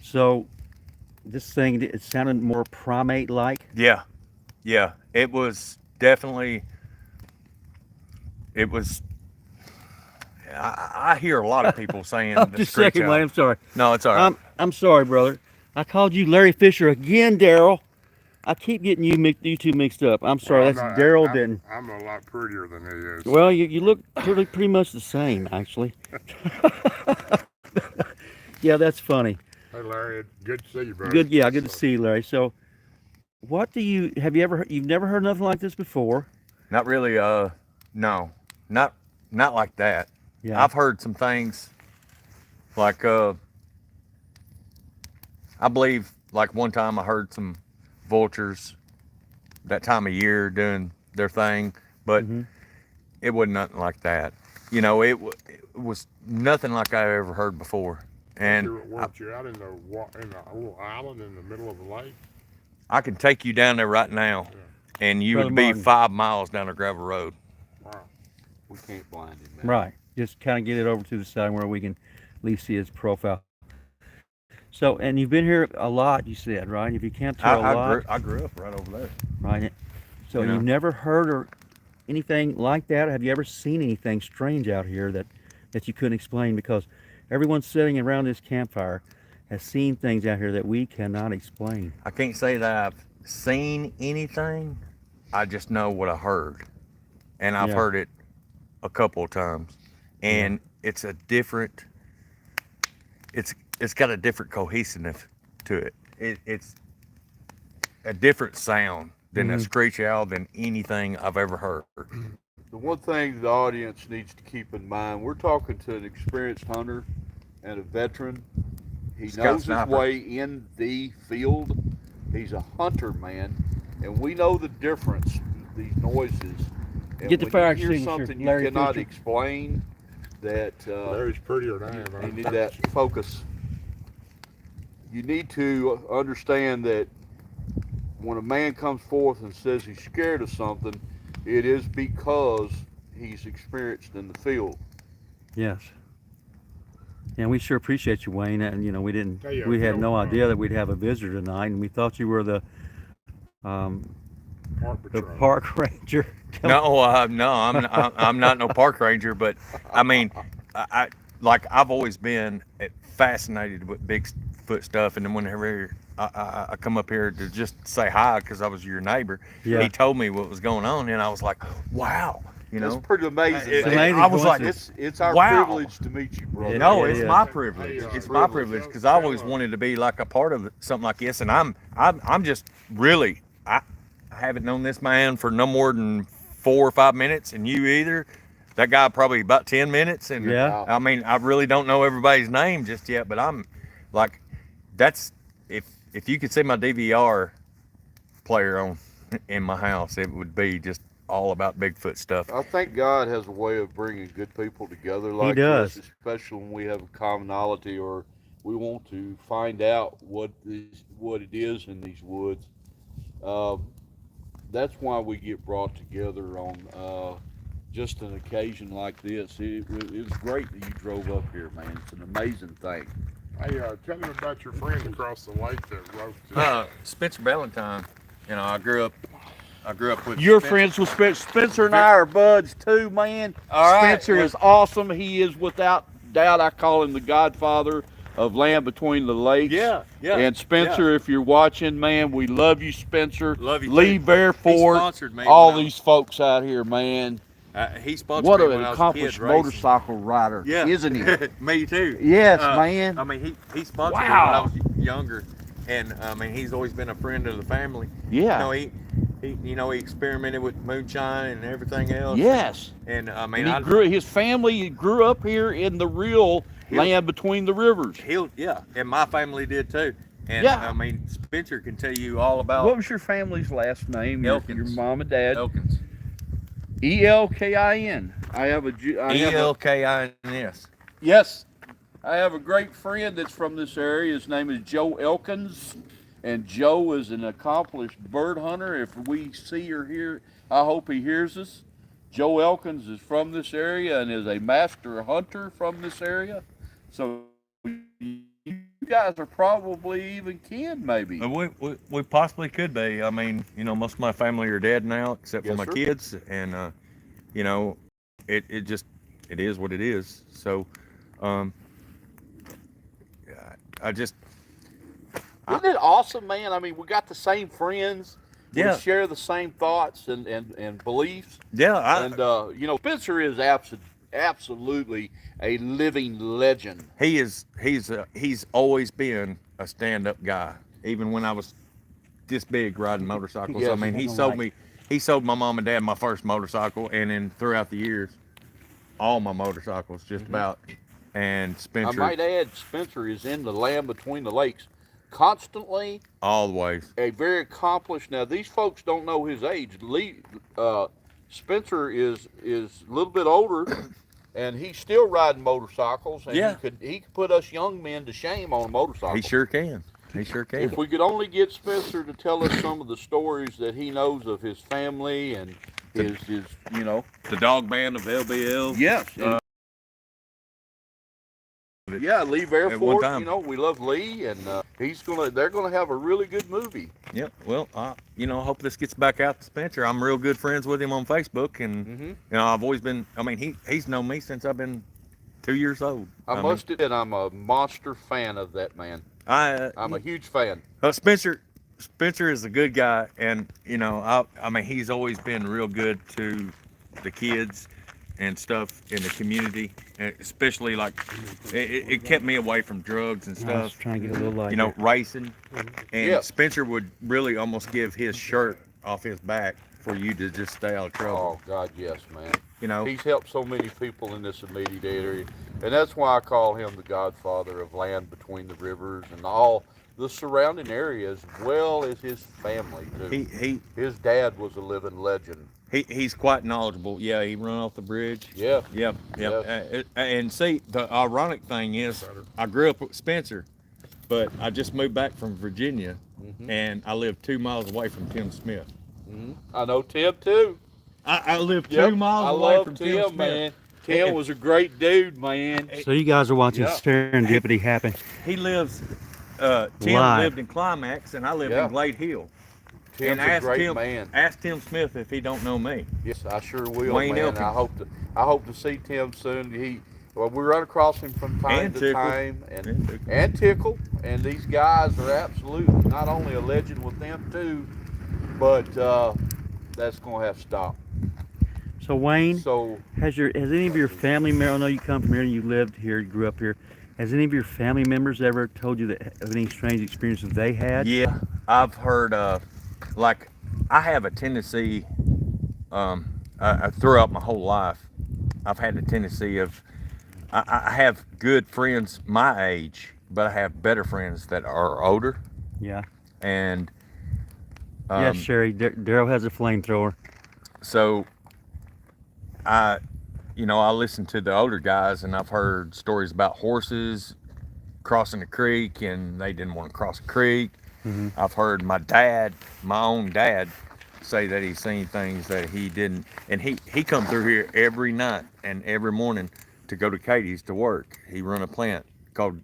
So, this thing, it sounded more primate-like. Yeah, it was definitely. It was. I hear a lot of people saying the Just a screech second, owl. Wayne. I'm sorry. No, it's all right. I'm sorry, brother. I called you Larry Fisher again, Darrell. I keep getting you two mixed up. I'm sorry. Well, That's Darrell I'm- Denton. I'm a lot prettier than he is. Well, you look pretty much the same, actually. Yeah, that's funny. Hey, Larry, good to see you, brother. Good, yeah, good to see you, Larry. So, you've never heard nothing like this before? Not really. No, not like that. Yeah. I've heard some things like I believe like one time I heard some vultures that time of year doing their thing, but Mhm. it wasn't nothing like that. You know, it was nothing like I ever heard before. And Weren't you out in the little island in the middle of the lake? I can take you down there right now, and you Brother would be Martin. 5 miles down a gravel road. Wow. We can't blind him, man. Right. Just kind of get it over to the side where we can at least see his profile. So, and you've been here a lot, you said, right? If you camped here a lot, I grew up right over there. right? So You know. you've never heard or anything like that? Have you ever seen anything strange out here that you couldn't explain? Because everyone sitting around this campfire has seen things out here that we cannot explain. I can't say that I've seen anything. I just know what I heard, and I've Yeah. heard it a couple of times, and it's a different. It's got a different cohesiveness to it. It's a different sound than a screech owl than anything I've ever heard. The one thing the audience needs to keep in mind, we're talking to an experienced hunter and a veteran. He Scout knows sniper. his way in the field. He's a hunter, man, and we know the difference, these noises. And Get the when fire you hear extinguisher, something you Larry cannot Fisher. explain, that Larry's prettier than I am. you need that focus. You need to understand that when a man comes forth and says he's scared of something, it is because he's experienced in the field. Yes. And we sure appreciate you, Wayne. And you know, we didn't, Yeah, yeah, we had Phil, no idea that we'd have a visitor tonight, and we thought you were the Park the Patrol. park ranger. No, I'm not no park ranger, but I mean, I've always been fascinated with Bigfoot stuff, and then whenever I come up here to just say hi because I was your neighbor, Yeah. he told me what was going on, and I was like, wow, you know. It's pretty amazing. It's man. amazing I was like, It's our wow. privilege to meet you, brother. No, It it's is. my privilege. Hey, It's my privilege. privilege because I always wanted to be like a part of something like this, and I'm just really I haven't known this man for no more than 4 or 5 minutes, and you either. That guy probably about 10 minutes, and Yeah. I mean I really don't know everybody's name just yet, but I'm like, that's if you could see my DVR player on in my house, it would be just all about Bigfoot stuff. I think God has a way of bringing good people together like does. this, especially when we have a commonality or we want to find out what it is in these woods. That's why we get brought together on just an occasion like this. It was great that you drove up here, man. It's an amazing thing. Hey, tell me about your friend across the lake that wrote this. Spencer Ballantyne. You know, I grew up with You're Spencer. friends with Spencer. Spencer and I are buds too, man. All right. Spencer is awesome. He is without doubt. I call him the godfather of Land Between the Lakes. Yeah. And Spencer, if you're watching, man, we love you, Spencer. Love you Lee too. Bearfort, He sponsored me all when I- these folks out here, man. He sponsored What me an when I was a accomplished kid racing. motorcycle rider, Yeah. isn't he? Me too. Yes, man. I mean, he sponsored me Wow. when I was younger, and I mean, he's always been a friend of the family. Yeah. You know, he experimented with moonshine and everything else. Yes. And I mean, And his family grew up here in the real Land Between the Rivers. and my family did too. And Yeah. I mean, Spencer can tell you all about What was your family's last name? Your Elkins. mom and dad. Elkins. Elkin. I have a. ELKINS. Yes. I have a great friend that's from this area. His name is Joe Elkins. And Joe is an accomplished bird hunter. If we see or hear, I hope he hears us. Joe Elkins is from this area and is a master hunter from this area. So you guys are probably even kin, maybe. We possibly could be. I mean, you know, most of my family are dead now, except for Yes, my sir. kids, and you know, it is what it is. So, I just Isn't it awesome, man? I mean, we got the same friends. Yeah. We share the same thoughts and beliefs. yeah, And, you know, Spencer is absolutely a living legend. he's always been a stand-up guy, even when I was this big riding motorcycles. Yes, I mean, he sold my mom and dad my first motorcycle, and then throughout the years, all my motorcycles just about. And I Spencer, might add, Spencer is in the Land Between the Lakes constantly, all the ways. a very accomplished. Now, these folks don't know his age. Spencer is a little bit older, and he's still riding motorcycles. And Yeah. he could put us young men to shame on a motorcycle. He sure can. He sure can. If we could only get Spencer to tell us some of the stories that he knows of his family and his you know. The dog band of LBL. Yes. Yeah, Lee one Bearfort, time. you know, we love Lee, and they're gonna have a really good movie. Yep. Well, you know, I hope this gets back out to Spencer. I'm real good friends with him on Facebook, and you know, I've always been. I mean, he's known me since I've been 2 years old. I must admit, I'm a monster fan of that man. I'm a huge fan. Spencer is a good guy, and you know, I mean, he's always been real good to the kids and stuff in the community, and especially like it kept me away from drugs and I was stuff. trying to get a little light. You know, racing, and Yeah. Spencer would really almost give his shirt off his back for you to just stay out of trouble. Oh God, yes, man. You know, He's helped so many people in this immediate area, and that's why I call him the godfather of land between the rivers and all the surrounding area, as well as his family too. His dad was a living legend. he's quite knowledgeable. Yeah, he run off the bridge. Yeah. Yep. And see, the ironic thing is, I grew up with Spencer, but I just moved back from Virginia, and I live 2 miles away from Tim Smith. I know Tim too. I live Yep, 2 miles I away love from Tim, Tim Smith. man. Tim was a great dude, man. So you guys are watching Yeah. serendipity happen. He lives. Tim Live. lived in Climax, and I live Yeah. in Glade Hill. Tim's a great man. Ask Tim Smith if he don't know me. Yes, I sure will, Wayne man. Elkins. I hope to see Tim soon. We run across him from time And to Tickle. time, and Tickle, and these guys are absolutely not only a legend with them too, but that's gonna have to stop. So Wayne, So has any of your family members? I know you come from here and you lived here, you grew up here. Has any of your family members ever told you of any strange experiences they had? Yeah, I've heard like I have a tendency throughout my whole life. I've had a tendency of I have good friends my age, but I have better friends that are older. Yeah. And Yes, Sherry. Darrell has a flamethrower. so I listen to the older guys, and I've heard stories about horses crossing the creek, and they didn't want to cross the creek. I've heard my own dad, say that he's seen things that he didn't, and he come through here every night and every morning to go to Katie's to work. He run a plant called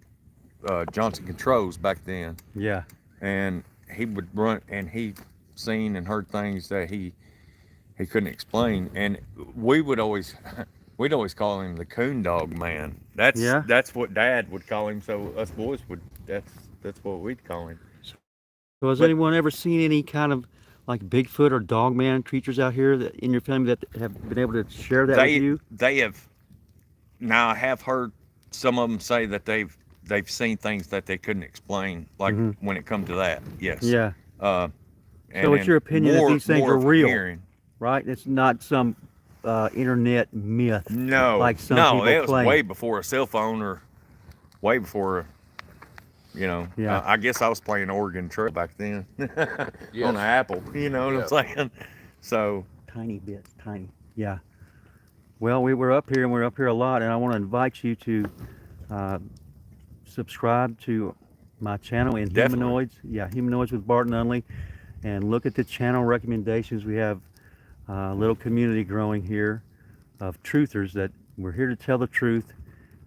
Johnson Controls back then, Yeah. and he would run, and he seen and heard things that he couldn't explain, and we'd always call him the coon dog man. That's what Dad would call him. So us boys that's what we'd call him. So has anyone ever seen any kind of like Bigfoot or dogman creatures out here that in your family that have been able to share that with you? They have. Now I have heard some of them say that they've seen things that they couldn't explain, like when it comes to that. Yes. Yeah. And So it's your opinion that these things more are of real, hearing. right? It's not some internet myth. No, like some no, people it was claim. way before a cell phone, or way before, Yeah. I guess I was playing Oregon Trail back then Yes. on the Apple. You know what I'm saying? So Tiny bits, tiny. Yeah. Well, we're up here and we're up here a lot, and I want to invite you to subscribe to my channel in Definitely. Humanoids. Yeah, Humanoids with Bart Nunley, and look at the channel recommendations. We have a little community growing here of truthers that we're here to tell the truth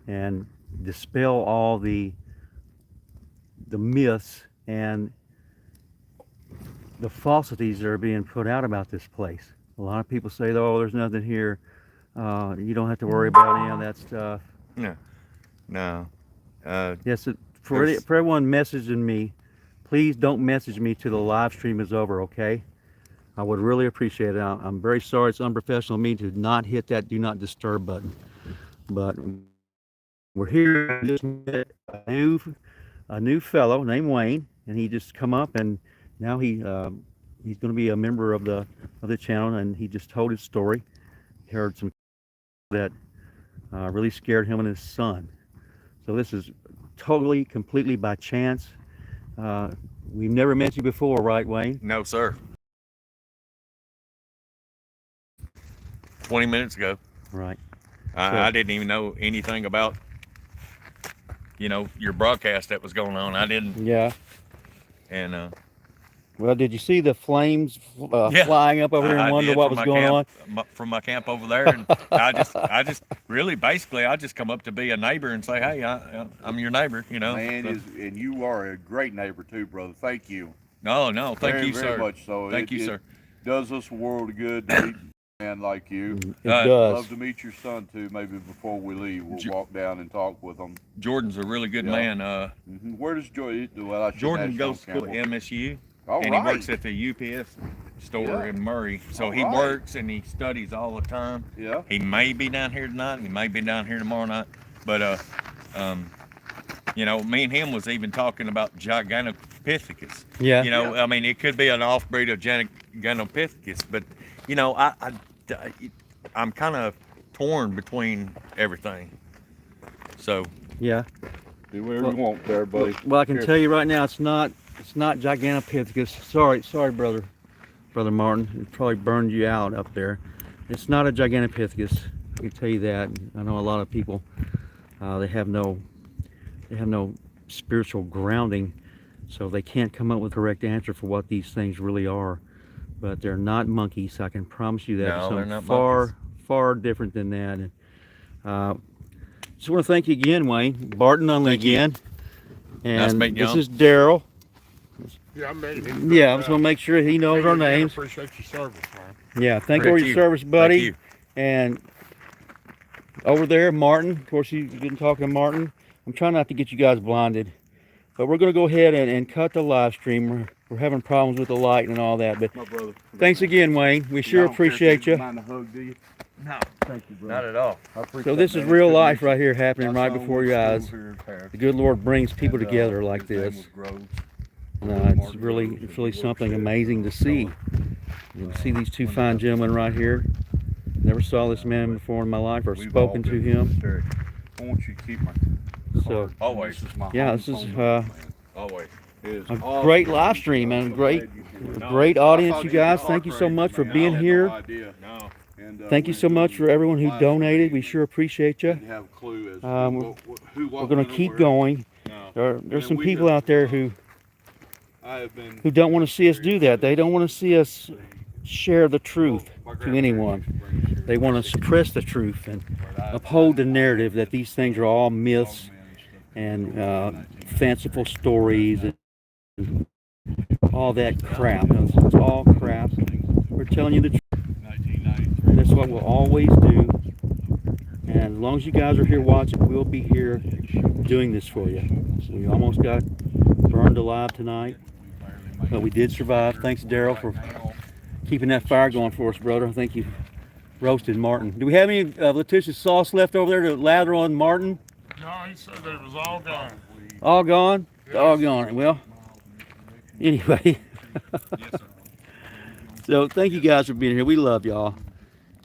and dispel all the myths and the falsities that are being put out about this place. A lot of people say, oh, there's nothing here. You don't have to worry about any of that stuff. no. Yes, for everyone messaging me, please don't message me till the live stream is over, okay? I would really appreciate it. I'm very sorry it's unprofessional of me to not hit that do not disturb button. But we're here. I just met a new fellow named Wayne, and he just come up, and now he's going to be a member of the channel, and he just told his story. He heard some that really scared him and his son. So this is totally, completely by chance. We've never met you before, right, Wayne? No, sir. 20 minutes ago. Right. I didn't even know anything about, your broadcast that was going on. I didn't. Yeah. And Well, did you see the flames Yeah, flying up over here and I wonder did what from was my going on? From my camp over there, and I just really basically I just come up to be a neighbor and say, hey, I'm your neighbor, man, So- and you are a great neighbor too, brother. Thank you. No, thank very, you, very sir. much so. Thank you, It sir. does us a world of good to meet a man like you. It does. Love to meet your son too. Maybe before we leave, we'll walk down and talk with him. Jordan's a really good Yeah. man. Where does Jordan? Well, I shouldn't Jordan ask goes to on school at camera. MSU, All and right. he works at the UPS store Yeah. in Murray. So All he right. works and he studies all the time. Yeah. He may be down here tonight. He may be down here tomorrow night. But me and him was even talking about Gigantopithecus. Yeah. I mean, it could be an offbreed of Gigantopithecus, but you know, I'm kind of torn between everything. So Yeah. Do whatever you want there, buddy. Well, I can Here. tell you right now, it's not Gigantopithecus. Sorry, brother Martin. It probably burned you out up there. It's not a Gigantopithecus. I can tell you that. I know a lot of people. They have no spiritual grounding, so they can't come up with a correct answer for what these things really are. But they're not monkeys. I can promise you that. No, they're Something not far different than that. And, just want to thank you again, Wayne. Barton Unley Thank you. again. Nice And meeting you. this is Darrell. Yeah, I made him. Yeah, I just want to make sure he knows our I names. appreciate your service, man. Yeah, thank you for your service, buddy. Thank you. And over there, Martin. Of course, you've been talking to Martin. I'm trying not to get you guys blinded, but we're going to go ahead and cut the live stream. We're having problems with the light and all that. But My brother. thanks again, Wayne. We sure appreciate you. Mind a hug, do you? No, Thank you, brother. not at all. I appreciate So this that, is man. real It's good life to meet right here you. happening My right son before went your to eyes. school here in Paris. The good Lord brings people And, together like his name this. was Groves. It's really something amazing to see. You can see these two fine gentlemen right here. Never saw this man before in my life or We've spoken all to been him. hysteric. I want you to keep my So card. Always. This is my yeah, home this is phone number, man. Always. It is a awesome. great live stream and great audience, you guys. Thank you so much for being here. No. Thank you so much for everyone who donated. We sure appreciate you. Didn't have a clue as to We're going to keep going. No. There's some we people just, out there who I have been who don't want to see us do that. They don't want to see us share the truth to anyone. They want to suppress the truth and uphold the narrative that these things are all myths and fanciful stories and all that crap. It's all crap. We're telling you the truth. And that's what we'll always do. And as long as you guys are here watching, we'll be here doing this for you. So we almost got burned alive tonight, but we did survive. Thanks, Darrell, for keeping that fire going for us, brother. I think you roasted Martin. Do we have any Letitia's sauce left over there to lather on Martin? No, he said it was all gone. All gone? Doggone it. Well, anyway. So thank you guys for being here. We love y'all.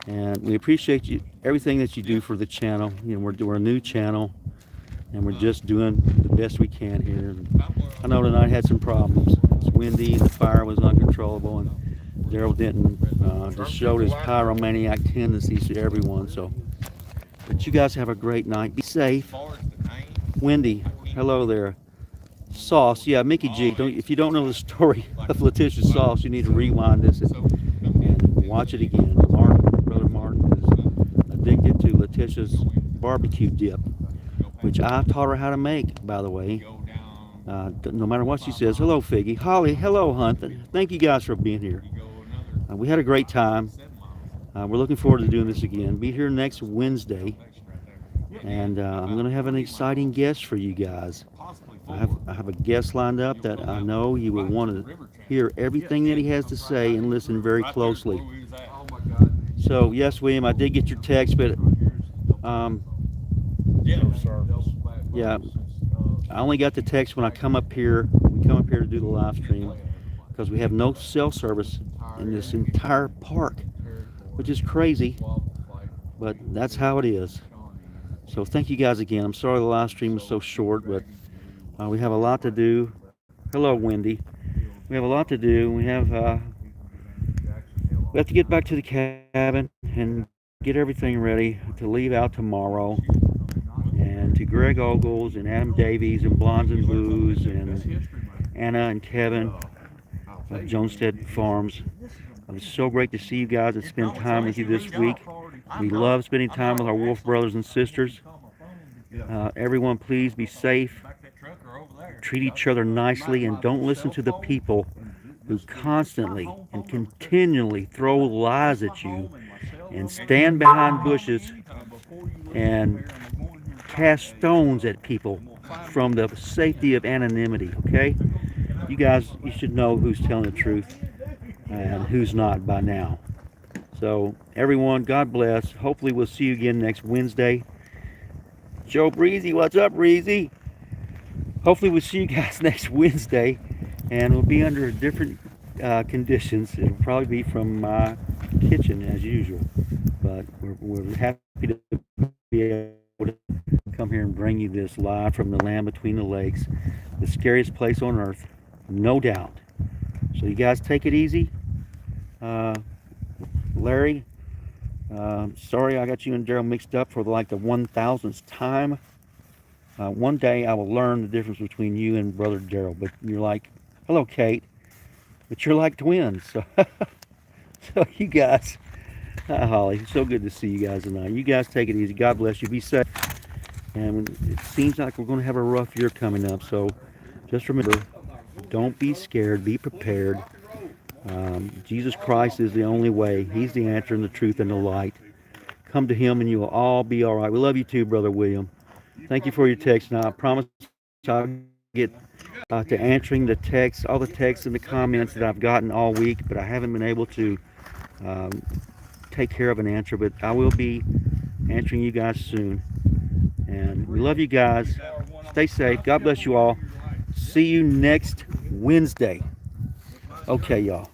And we appreciate you, everything that you do for the channel. You know, we're a new channel, and we're just doing the best we can here. And I know tonight had some problems. It's windy, the fire was uncontrollable, and Darrell Denton just showed his pyromaniac tendencies to everyone. So, but you guys have a great night. Be safe. Wendy, hello there. Sauce, yeah, Mickey G. If you don't know the story of Letitia's sauce, you need to rewind this and watch it again. Brother Martin is addicted to Letitia's barbecue dip, which I taught her how to make, by the way. No matter what she says. Hello, Figgy. Holly, hello, Hunt. Thank you guys for being here. We had a great time. We're looking forward to doing this again. Be here next Wednesday, and I'm going to have an exciting guest for you guys. I have a guest lined up that I know you will want to hear everything that he has to say and listen very closely. So yes, William, I did get your text, but yeah, I only got the text when I come up here. We come up here to do the live stream because we have no cell service in this entire park, which is crazy, but that's how it is. So thank you guys again. I'm sorry the live stream was so short, but we have a lot to do. Hello, Wendy. We have a lot to do. We have to get back to the cabin and get everything ready to leave out tomorrow. And to Greg Ogles and Adam Davies and Blondes and Booze and Anna and Kevin of Jonestead Farms. It's so great to see you guys and spend time with you this week. We love spending time with our wolf brothers and sisters. Everyone, please be safe. Treat each other nicely and don't listen to the people who constantly and continually throw lies at you and stand behind bushes and cast stones at people from the safety of anonymity, okay? You guys, you should know who's telling the truth and who's not by now. So, everyone, God bless. Hopefully we'll see you again next Wednesday. Joe Breezy, what's up, Breezy? Hopefully we'll see you guys next Wednesday, and we'll be under different conditions. It'll probably be from my kitchen as usual. But we're happy to be able to come here and bring you this live from the land between the lakes, the scariest place on earth, no doubt. So you guys take it easy. Larry, sorry I got you and Darrell mixed up for like the 1000th time. One day I will learn the difference between you and brother Darrell, but you're like, hello Kate, but you're like twins. So, so you guys, hi Holly, so good to see you guys tonight. You guys take it easy. God bless you. Be safe. And it seems like we're going to have a rough year coming up, so just remember, don't be scared, be prepared. Jesus Christ is the only way. He's the answer and the truth and the light. Come to him and you will all be all right. We love you too, Brother William. Thank you for your text. Now, I promise I'll get to answering the texts, all the texts and the comments that I've gotten all week, but I haven't been able to take care of an answer, but I will be answering you guys soon. And we love you guys. Stay safe. God bless you all. See you next Wednesday. Okay, y'all.